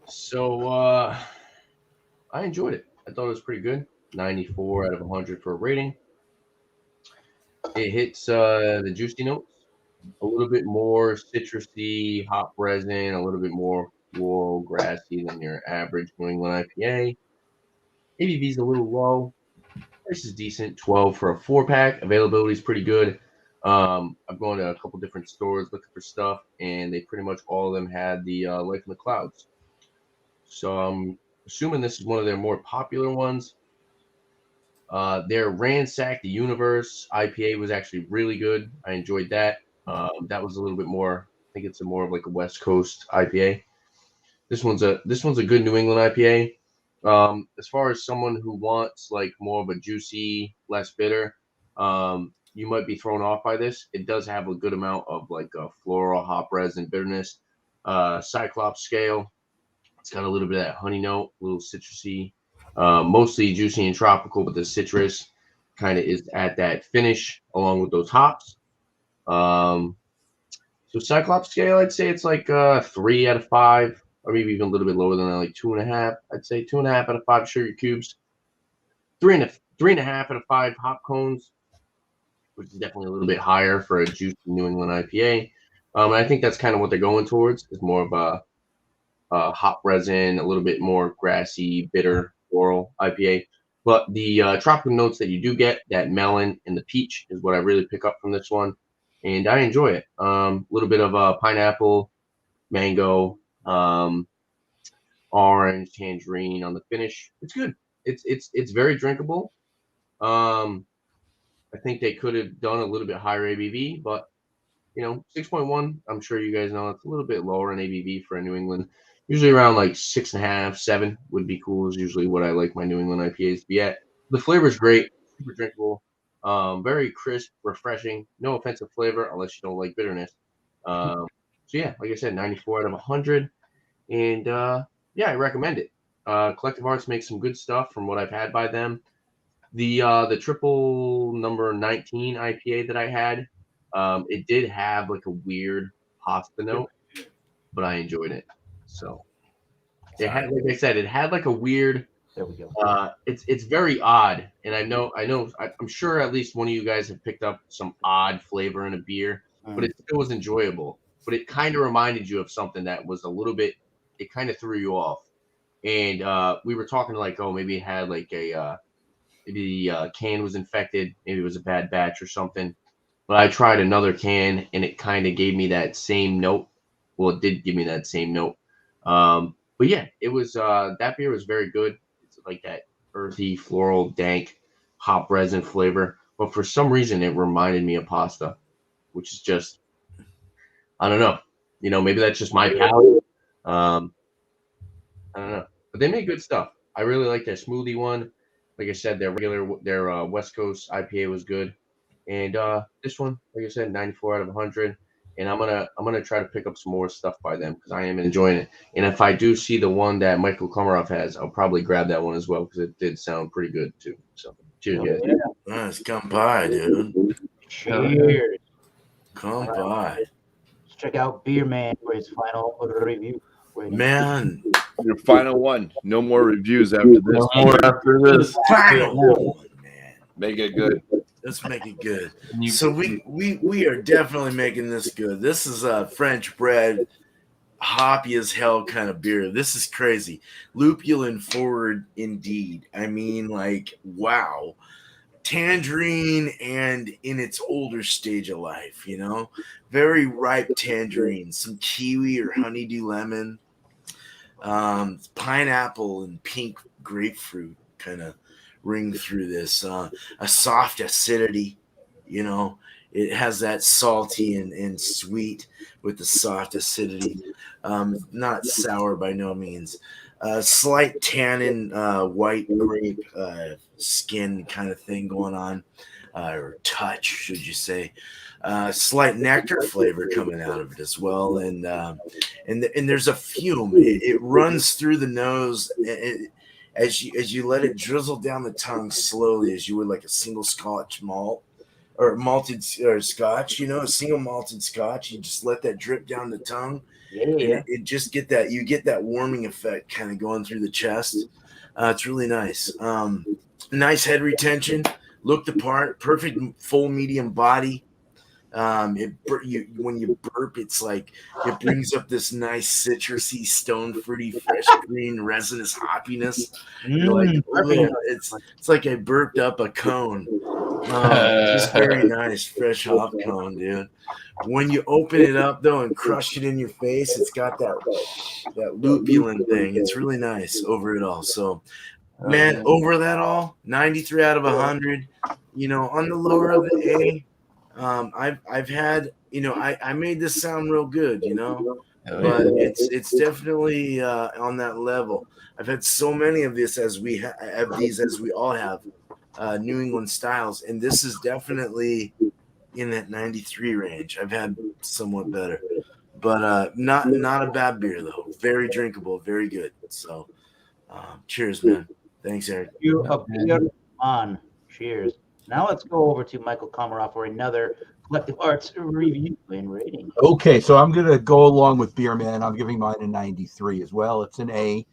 So I enjoyed it. I thought it was pretty good. 94 out of 100 for a rating. It hits the juicy notes, a little bit more citrusy, hop resin, a little bit more floral, grassy than your average New England IPA. ABV is a little low. Price is decent, 12 for a 4-pack. Availability is pretty good. I've gone to a couple different stores looking for stuff, and they pretty much all of them had the Life in the Clouds. So I'm assuming this is one of their more popular ones. Their Ransack the Universe IPA was actually really good. I enjoyed that. That was a little bit more. I think it's more of like a West Coast IPA. This one's a good New England IPA. As far as someone who wants like more of a juicy, less bitter, you might be thrown off by this. It does have a good amount of like a floral, hop resin, bitterness. Cyclops scale. It's got a little bit of that honey note, a little citrusy Mostly juicy and tropical, but the citrus kind of is at that finish along with those hops. So Cyclops scale, I'd say it's like 3 out of 5, or maybe even a little bit lower than that, like 2.5. I'd say 2.5 out of 5 sugar cubes, 3.5 out of 5 hop cones, which is definitely a little bit higher for a juicy New England IPA. And I think that's kind of what they're going towards. Is more of a hop resin, a little bit more grassy, bitter, floral IPA. But the tropical notes that you do get, that melon and the peach, is what I really pick up from this one, and I enjoy it. A little bit of pineapple, mango, orange, tangerine on the finish. It's good. It's very drinkable. I think they could have done a little bit higher ABV, but 6.1. I'm sure you guys know it's a little bit lower in ABV for a New England. Usually around like 6.5, 7 would be cool. Is usually what I like my New England IPAs to be at. The flavor is great, super drinkable, very crisp, refreshing. No offensive flavor unless you don't like bitterness. So yeah, like I said, 94 out of 100, and yeah, I recommend it. Collective Arts makes some good stuff from what I've had by them. The triple number 19 IPA that I had, it did have like a weird pasta note, but I enjoyed it. So it had, like I said, it had like a weird. There we go. It's very odd, and I'm sure at least one of you guys have picked up some odd flavor in a beer, but it still was enjoyable. But it kind of reminded you of something that was a little bit. It kind of threw you off, and we were talking like, oh, maybe it had like a. Maybe the can was infected. Maybe it was a bad batch or something. But I tried another can, and it kind of gave me that same note. Well, it did give me that same note. But yeah, it was that beer was very good. It's like that earthy, floral, dank, hop resin flavor. But for some reason, it reminded me of pasta, which is just, I don't know. Maybe that's just my palate. I don't know. But they make good stuff. I really like their smoothie one. Like I said, their West Coast IPA was good, and this one, like I said, 94 out of 100. And I'm gonna try to pick up some more stuff by them because I am enjoying it. And if I do see the one that Michael Komarov has, I'll probably grab that one as well because it did sound pretty good too. So cheers, guys. Yeah. Nice. Come by, dude. Cheers. Come by. Let's check out Beer Man for his final review. Man, Your final one. No more reviews after this. No more after this. final one, man. Make it good. Let's make it good. So we are definitely making this good. This is a French bread, hoppy as hell kind of beer. This is crazy. Lupulin forward indeed. I mean, like, wow. Tangerine and in its older stage of life, very ripe tangerine, some kiwi or honeydew lemon, pineapple and pink grapefruit kind of ring through this. A soft acidity, it has that salty and sweet with the soft acidity. Not sour by no means. Slight tannin, white grape skin kind of thing going on, or touch, should you say? Slight nectar flavor coming out of it as well, and there's a fume. It runs through the nose as you let it drizzle down the tongue slowly, as you would like a single Scotch malt or malted or Scotch. A single malted Scotch. You just let that drip down the tongue. Yeah. It just get that warming effect kind of going through the chest. It's really nice. Nice head retention. Looked the part. Perfect full medium body. When you burp, it's like it brings up this nice citrusy, stone fruity, fresh green, resinous hoppiness. It's like I burped up a cone. Just very nice, fresh hop cone, dude. When you open it up though and crush it in your face, it's got that lupulin thing. It's really nice over it all. So, man, over that all, 93 out of 100. On the lower of the A. I've had, I made this sound real good, but it's definitely on that level. I've had so many of this as we all have New England styles, and this is definitely in that 93 range. I've had somewhat better, but not a bad beer though. Very drinkable, very good. So, cheers, man. Thanks, Eric. A beer on. Cheers. Now let's go over to Michael Komarov for another Collective Arts review and rating. Okay, so I'm going to go along with Beer Man. I'm giving mine a 93 as well. It's an A.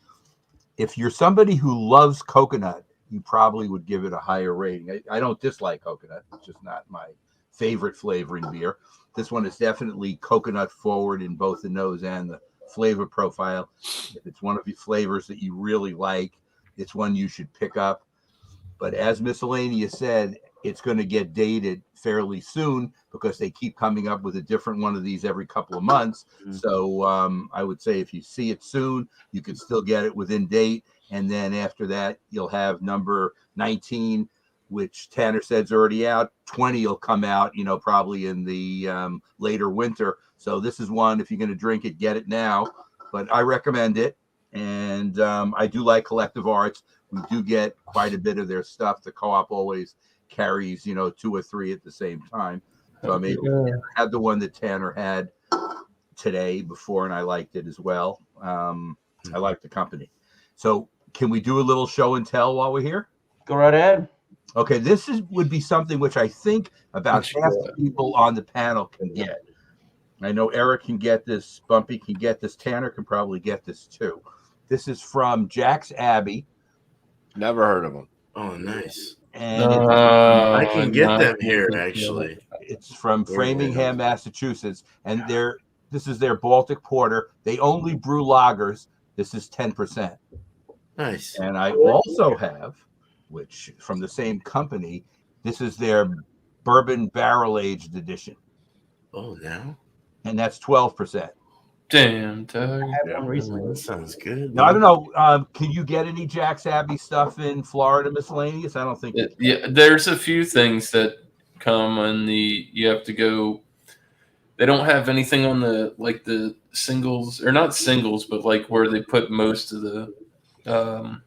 If you're somebody who loves coconut, you probably would give it a higher rating. I don't dislike coconut. It's just not my favorite flavor in beer. This one is definitely coconut forward in both the nose and the flavor profile. If it's one of the flavors that you really like, it's one you should pick up. But as Miscellaneous said, it's going to get dated fairly soon because they keep coming up with a different one of these every couple of months. Mm-hmm. So I would say if you see it soon, you can still get it within date. And then after that, you'll have number 19, which Tanner said's already out. 20 will come out, probably in the later winter. So this is one, if you're going to drink it, get it now. But I recommend it. And I do like Collective Arts. We do get quite a bit of their stuff. The co-op always carries, 2 or 3 at the same time. So I'm able to have the one that Tanner had today before, and I liked it as well. I like the company. So can we do a little show and tell while we're here? Go right ahead. Okay, would be something which I think about half the people on the panel can get. I know Eric can get this, Bumpy can get this, Tanner can probably get this too. This is from Jack's Abbey. Never heard of them. Oh, nice. And I can get them here, actually. It's from Framingham, Massachusetts. And this is their Baltic Porter. They only brew lagers. This is 10%. Nice. And I also have, which from the same company, this is their Bourbon barrel-aged edition. Oh, now? And that's 12%. Damn, Doug. I had one recently. That sounds good. Now, I don't know. Can you get any Jack's Abbey stuff in Florida Miscellaneous? I don't think. Yeah, there's a few things that come on you have to go. They don't have anything on the singles, or not singles, but like where they put most of the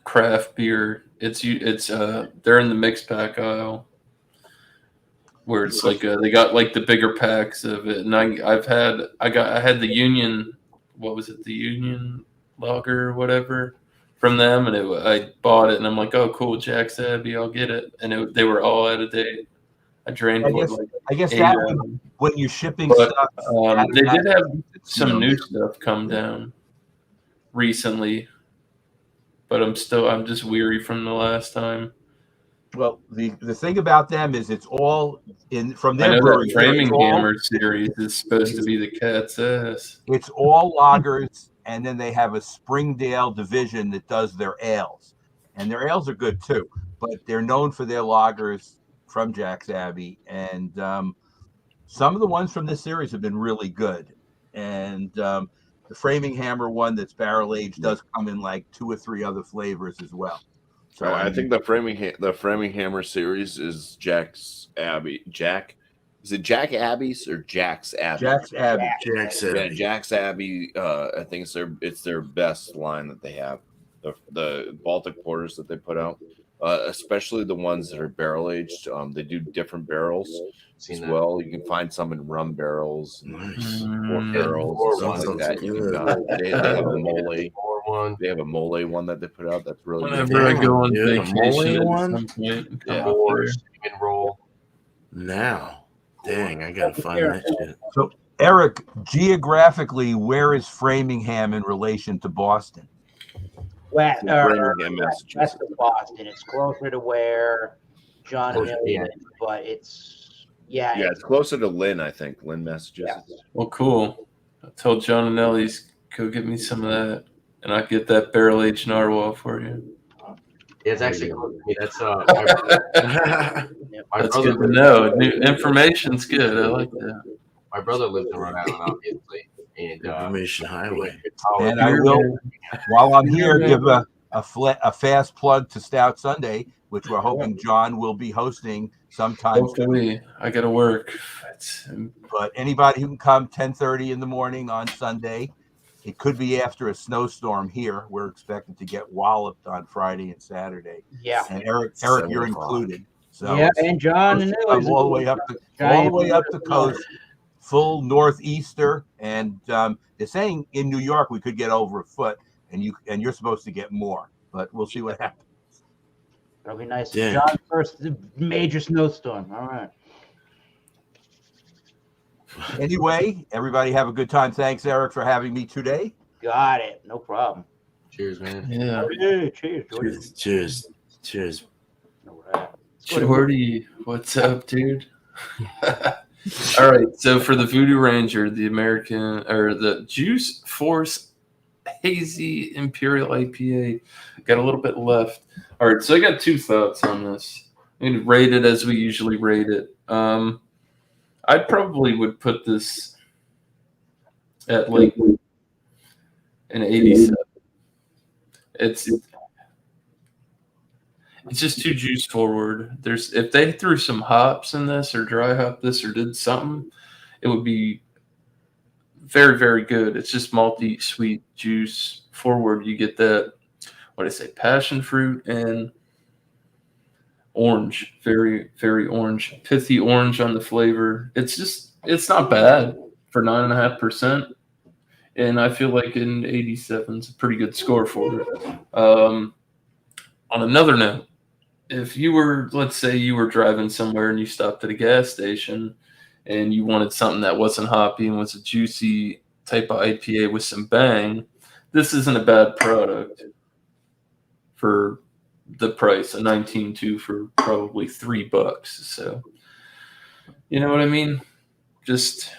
craft beer. It's they're in the mixed pack aisle, where it's like they got like the bigger packs of it, and I had the Union, what was it, the Union Lager or whatever from them, and I bought it, and I'm like, oh cool, Jack's Abbey, I'll get it, and they were all out of date. I drained I guess that when you're shipping stuff. They did have some new stuff come down recently, but I'm just weary from the last time. Well, the thing about them is it's all from their I know brewery. that Framingham series is supposed to be the cat's ass. It's all lagers, and then they have a Springdale division that does their ales, and their ales are good too. But they're known for their lagers from Jack's Abbey, and some of the ones from this series have been really good. And the Framinghammer one that's barrel aged does come in like 2 or 3 other flavors as well. So I think the Framinghammer series is Jack's Abbey. Is it Jack Abbey's or Jack's Abbey? Jack's Abbey. Jack's Abbey. Yeah, Jack's Abbey. I think it's their best line that they have. The Baltic porters that they put out, especially the ones that are barrel aged. They do different barrels as well. You can find some in rum barrels, Nice. or barrels, stuff like that. You can, they have a mole. One. They have a mole one that they put out. That's really Whenever good. I go on Yeah, vacation, mole at one? some point, Yeah. come up Or there. cinnamon roll. Now. Dang, I gotta find that shit. So, Eric, geographically, where is Framingham in relation to Boston? West, Framingham, west Massachusetts. of Boston. It's closer to where John and Ellie is, but it's Yeah, it's closer to Lynn, I think. Lynn, Massachusetts. Well, cool. I told John and Ellie's go get me some of that, and I'll get that barrel aged narwhal for you. Yeah, it's actually close to me. That's my That's brother. good to know. New information's good. I like that. My brother lives in Rhode Island, obviously, and Information highway. And I will, while I'm here, give a fast plug to Stout Sunday, which we're hoping John will be hosting sometime. Hopefully, I got to work. But anybody who can come 10:30 in the morning on Sunday. It could be after a snowstorm here. We're expected to get walloped on Friday and Saturday. yeah. And Eric, you're included. So Yeah, and John and Ellie's all the way up the coast, full northeaster, and they're saying in New York we could get over a foot, and you're supposed to get more but we'll see what happens. That'll be nice. Yeah. John's first major snowstorm. All right. Anyway, everybody have a good time. Thanks, Eric, for having me today. Got it. No problem. Cheers, man. Yeah. Hey, cheers, Jordan. Cheers. All right. Let's go to- Jordy, what's up, dude? All right. So for the Voodoo Ranger, the the Juice Force Hazy Imperial IPA, got a little bit left. All right. So I got two thoughts on this. I'm going to rate it as we usually rate it. I probably would put this at like an 87. It's just too juice forward. If they threw some hops in this or dry hop this or did something, it would be very, very good. It's just malty, sweet juice forward. You get that, passion fruit and orange, very, very orange, pithy orange on the flavor. It's not bad for 9.5%. And I feel like an 87 is a pretty good score for it. On another note, if you were, let's say you were driving somewhere and you stopped at a gas station and you wanted something that wasn't hoppy and was a juicy type of IPA with some bang, this isn't a bad product for the price, a 19.2 for probably $3. So, you know what I mean? Just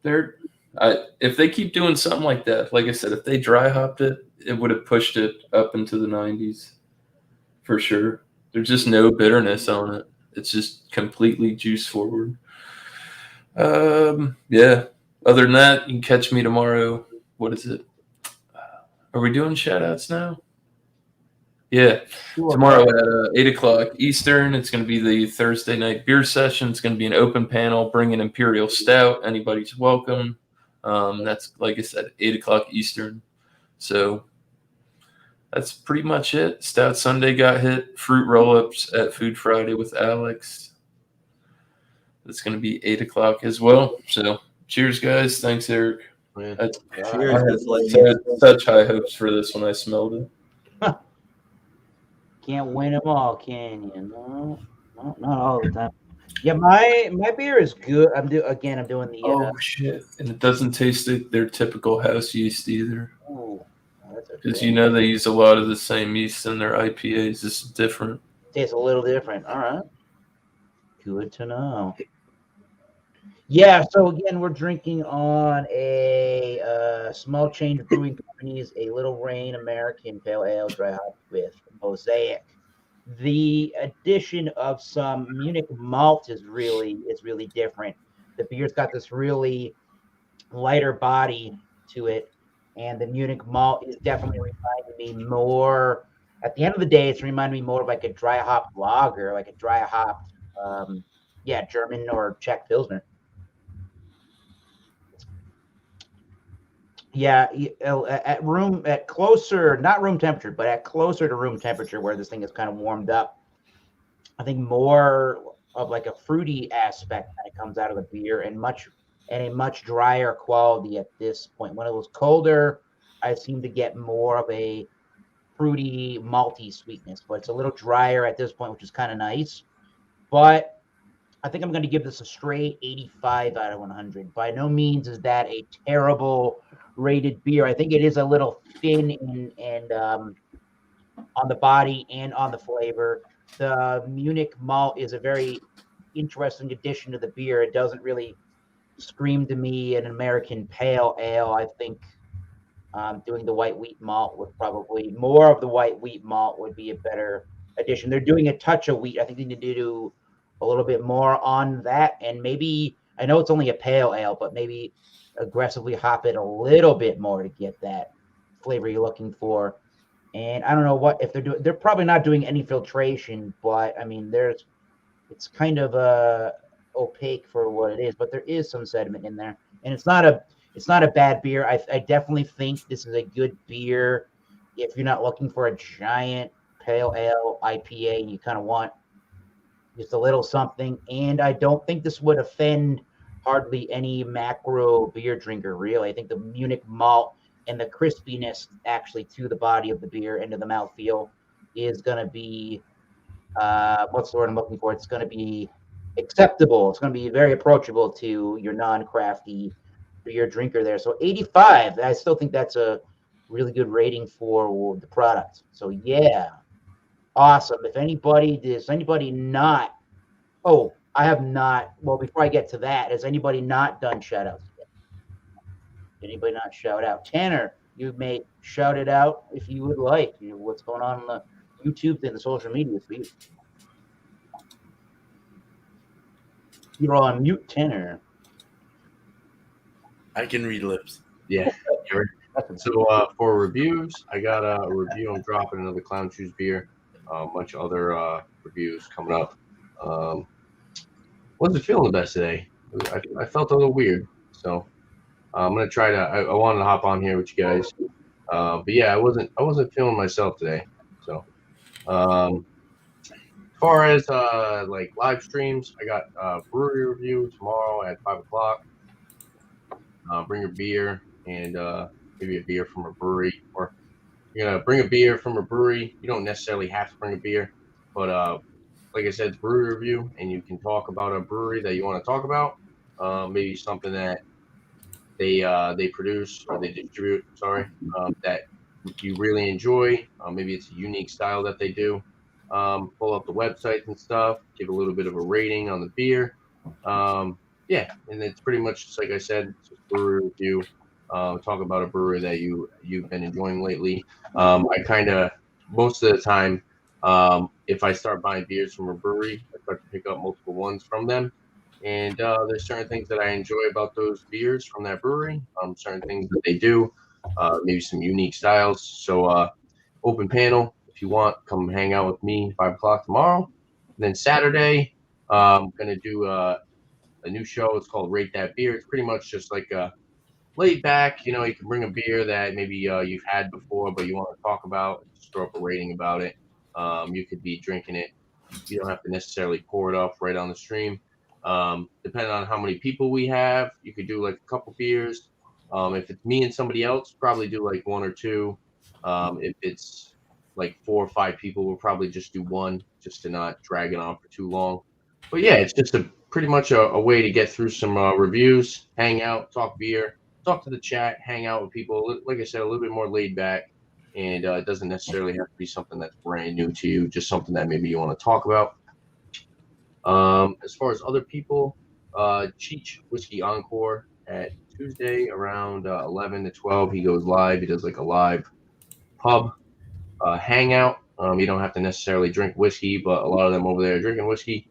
if they keep doing something like that, like I said, if they dry hopped it, it would have pushed it up into the 90s for sure. There's just no bitterness on it. It's just completely juice forward. Yeah. Other than that, you can catch me tomorrow. What is it? Are we doing shout outs now? Yeah. Tomorrow at 8 o'clock Eastern. It's going to be the Thursday night beer session. It's going to be an open panel. Bring an Imperial Stout. Anybody's welcome. That's, like I said, 8 o'clock Eastern. So that's pretty much it. Stout Sunday got hit. Fruit roll-ups at Food Friday with Alex. It's going to be 8 o'clock as well. So cheers, guys. Thanks, Eric. Yeah. Cheers. I had such high hopes for this when I smelled it. Can't win them all, can you? No, not all the time. Yeah, my beer is good. I'm doing the. Oh shit! And it doesn't taste like their typical house yeast either. Because you know they use a lot of the same yeast in their IPAs. This is different. Tastes a little different. All right. Good to know. Yeah. So again, we're drinking on a Small Change Brewing Company's A Little Rain American Pale Ale dry hop with Mosaic. The addition of some Munich malt is really different. The beer's got this really lighter body to it, and the Munich malt is definitely reminding me more. At the end of the day, it's reminding me more of like a dry hop lager, like a dry hop, German or Czech Pilsner. Yeah, at closer, not room temperature, but at closer to room temperature where this thing is kind of warmed up, I think more of like a fruity aspect that comes out of the beer and a much drier quality at this point. When it was colder, I seem to get more of a fruity, malty sweetness, but it's a little drier at this point, which is kind of nice. But I think I'm going to give this a straight 85 out of 100. By no means is that a terrible rated beer. I think it is a little thin and on the body and on the flavor. The Munich malt is a very interesting addition to the beer. It doesn't really scream to me an American pale ale. I think doing the white wheat malt would probably more of the white wheat malt would be a better addition. They're doing a touch of wheat. I think they need to do a little bit more on that, and maybe I know it's only a pale ale, but maybe aggressively hop it a little bit more to get that flavor you're looking for. And I don't know what if they're doing. They're probably not doing any filtration, but I mean, it's kind of opaque for what it is, but there is some sediment in there, and it's not a bad beer. I definitely think this is a good beer if you're not looking for a giant pale ale IPA and you kind of want just a little something. And I don't think this would offend hardly any macro beer drinker, really. I think the Munich malt and the crispiness actually to the body of the beer and to the mouthfeel is going to be what's the word I'm looking for? It's going to be acceptable. It's going to be very approachable to your non-crafty beer drinker there. So 85, I still think that's a really good rating for the product. So yeah, awesome. If anybody does anybody not I have not. Well, before I get to that, has anybody not done shout outs yet? Anybody not shout out? Tanner, you may shout it out if you would like. What's going on the YouTube and the social media for you? You're on mute, Tanner. I can read lips. Yeah. So for reviews, I got a review. I'm dropping another Clown Shoes beer. A bunch of other reviews coming up. Wasn't feeling the best today. I felt a little weird. So I'm gonna try to. I wanted to hop on here with you guys. But yeah, I wasn't feeling myself today. So as far as like live streams, I got a brewery review tomorrow at 5:00. Bring your beer and maybe a beer from a brewery, or you're gonna bring a beer from a brewery. You don't necessarily have to bring a beer, but like I said, it's brewery review, and you can talk about a brewery that you want to talk about. Maybe something that they produce or they distribute. Sorry, that you really enjoy. Maybe it's a unique style that they do. Pull up the websites and stuff. Give a little bit of a rating on the beer. Yeah, and it's pretty much just like I said, it's a brewery review. Talk about a brewery that you've been enjoying lately. I kind of most of the time, if I start buying beers from a brewery, I start to pick up multiple ones from them. And there's certain things that I enjoy about those beers from that brewery. Certain things that they do, maybe some unique styles. So open panel, if you want, come hang out with me 5:00 tomorrow. And then Saturday, I'm gonna do a new show. It's called Rate That Beer. It's pretty much just like a laid back. You can bring a beer that maybe you've had before, but you want to talk about. Just throw up a rating about it. You could be drinking it. You don't have to necessarily pour it up right on the stream. Depending on how many people we have, you could do like a couple beers. If it's me and somebody else, probably do like one or two. If it's like 4 or 5 people, we'll probably just do one, just to not drag it on for too long. But yeah, it's just pretty much a way to get through some reviews, hang out, talk beer, talk to the chat, hang out with people. Like I said, a little bit more laid back, and it doesn't necessarily have to be something that's brand new to you, just something that maybe you want to talk about. As far as other people, Cheech Whiskey Encore at Tuesday around 11 to 12. He goes live. He does like a live pub hangout. You don't have to necessarily drink whiskey, but a lot of them over there are drinking whiskey.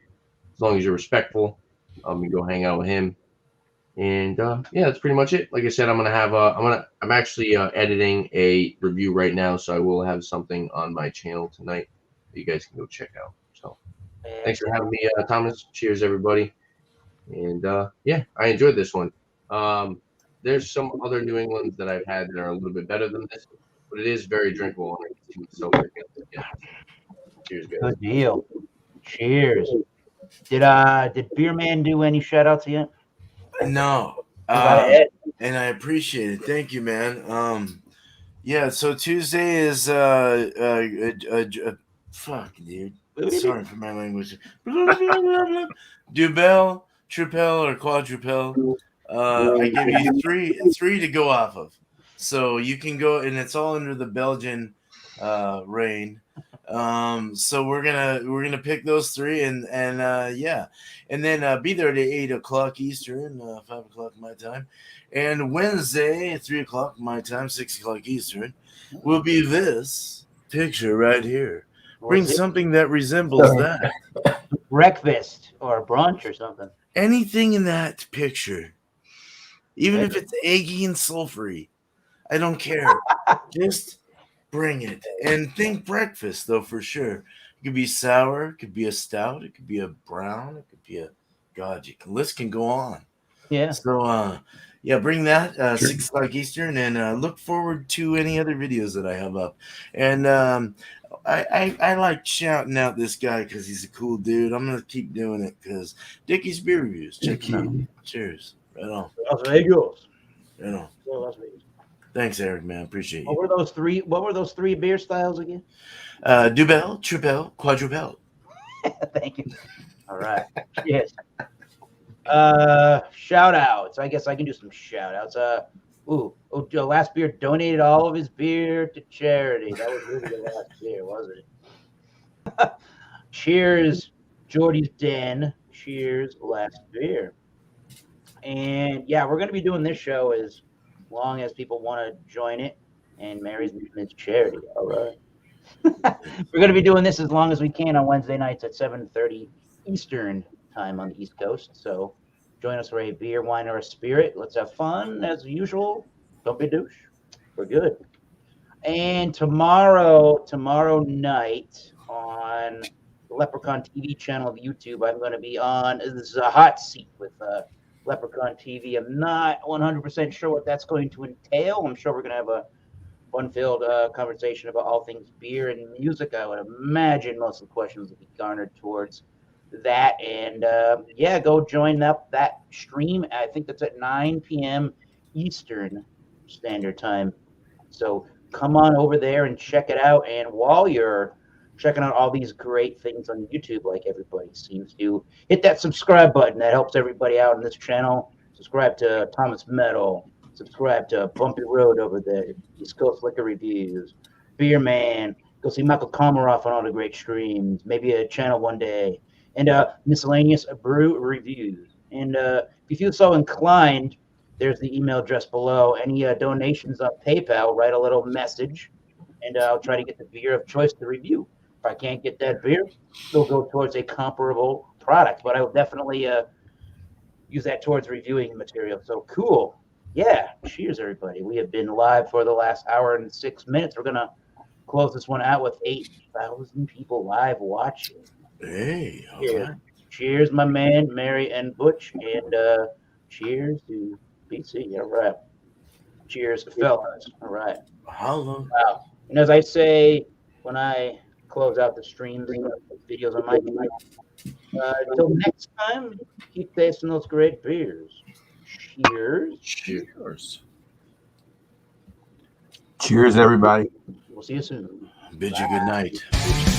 As long as you're respectful, you go hang out with him. And yeah, that's pretty much it. Like I said, I'm actually editing a review right now, so I will have something on my channel tonight that you guys can go check out. So thanks for having me, Thomas. Cheers, everybody. And yeah, I enjoyed this one. There's some other New Englands that I've had that are a little bit better than this, but it is very drinkable. So yeah. Cheers, guys. Good deal. Cheers. Did Beer Man do any shout outs yet? No. Go ahead. And I appreciate it. Thank you, man. Yeah, so Tuesday is fuck, dude. Sorry for my language. Dubel, Trupel, or Quadrupel. I give you three to go off of. So you can go, and it's all under the Belgian reign. So we're gonna pick those 3, and yeah, and then be there at 8:00 Eastern, 5:00 my time, and Wednesday at 3:00 my time, 6:00 Eastern, will be this picture right here. Bring something that resembles that. Breakfast or brunch or something. Anything in that picture, even if it's eggy and sulfury, I don't care. Just bring it. And think breakfast, though, for sure. It could be sour, it could be a stout, it could be a brown, it could be a list can go on. Yeah. So yeah, bring that 6:00 Eastern, and look forward to any other videos that I have up. And I like shouting out this guy because he's a cool dude. I'm gonna keep doing it because Dickie's Beer Reviews. Check him out. Cheers. Right on. Las Vegas. Right on. Las Vegas. Thanks, Eric, man. Appreciate What you. were those three? What were those three beer styles again? Double, triple, quadruple. Thank you. All right. Cheers. Shout outs. I guess I can do some shout outs. Last beer donated all of his beer to charity. That was really the last beer, wasn't it? Cheers, Jordy's Den. Cheers, last beer. And yeah, we're going to be doing this show as long as people want to join it. And Mary's moving into charity. All right. We're going to be doing this as long as we can on Wednesday nights at 7:30 Eastern time on the East Coast. So join us for a beer, wine, or a spirit. Let's have fun as usual. Don't be a douche. We're good. And tomorrow night on the Leprechaun TV channel of YouTube, I'm going to be on the hot seat with Leprechaun TV. I'm not 100% sure what that's going to entail. I'm sure we're going to have a fun-filled conversation about all things beer and music. I would imagine most of the questions will be garnered towards that. And go join that stream. I think that's at 9 p.m. Eastern Standard Time. So come on over there and check it out. And while you're checking out all these great things on YouTube, like everybody seems to, hit that subscribe button. That helps everybody out on this channel. Subscribe to Thomas Metal. Subscribe to Bumpy Road over there, East Coast Liquor Reviews, Beer Man. Go see Michael Komaroff on all the great streams. Maybe a channel one day. And miscellaneous brew reviews. And if you feel so inclined, there's the email address below. Any donations on PayPal, write a little message, and I'll try to get the beer of choice to review. If I can't get that beer, it'll go towards a comparable product. But I will definitely use that towards reviewing material. So cool. Yeah, cheers, everybody. We have been live for the last hour and 6 minutes. We're going to close this one out with 8,000 people live watching. Hey, all Cheers. right. Cheers, my man, Mary and Butch, and cheers to BC. All right. Cheers, fellas. All right. Hello. Wow. And as I say when I close out the streams and videos on my channel, until next time, keep tasting those great beers. Cheers. Cheers. Cheers, everybody. We'll see you soon. Bid you good night.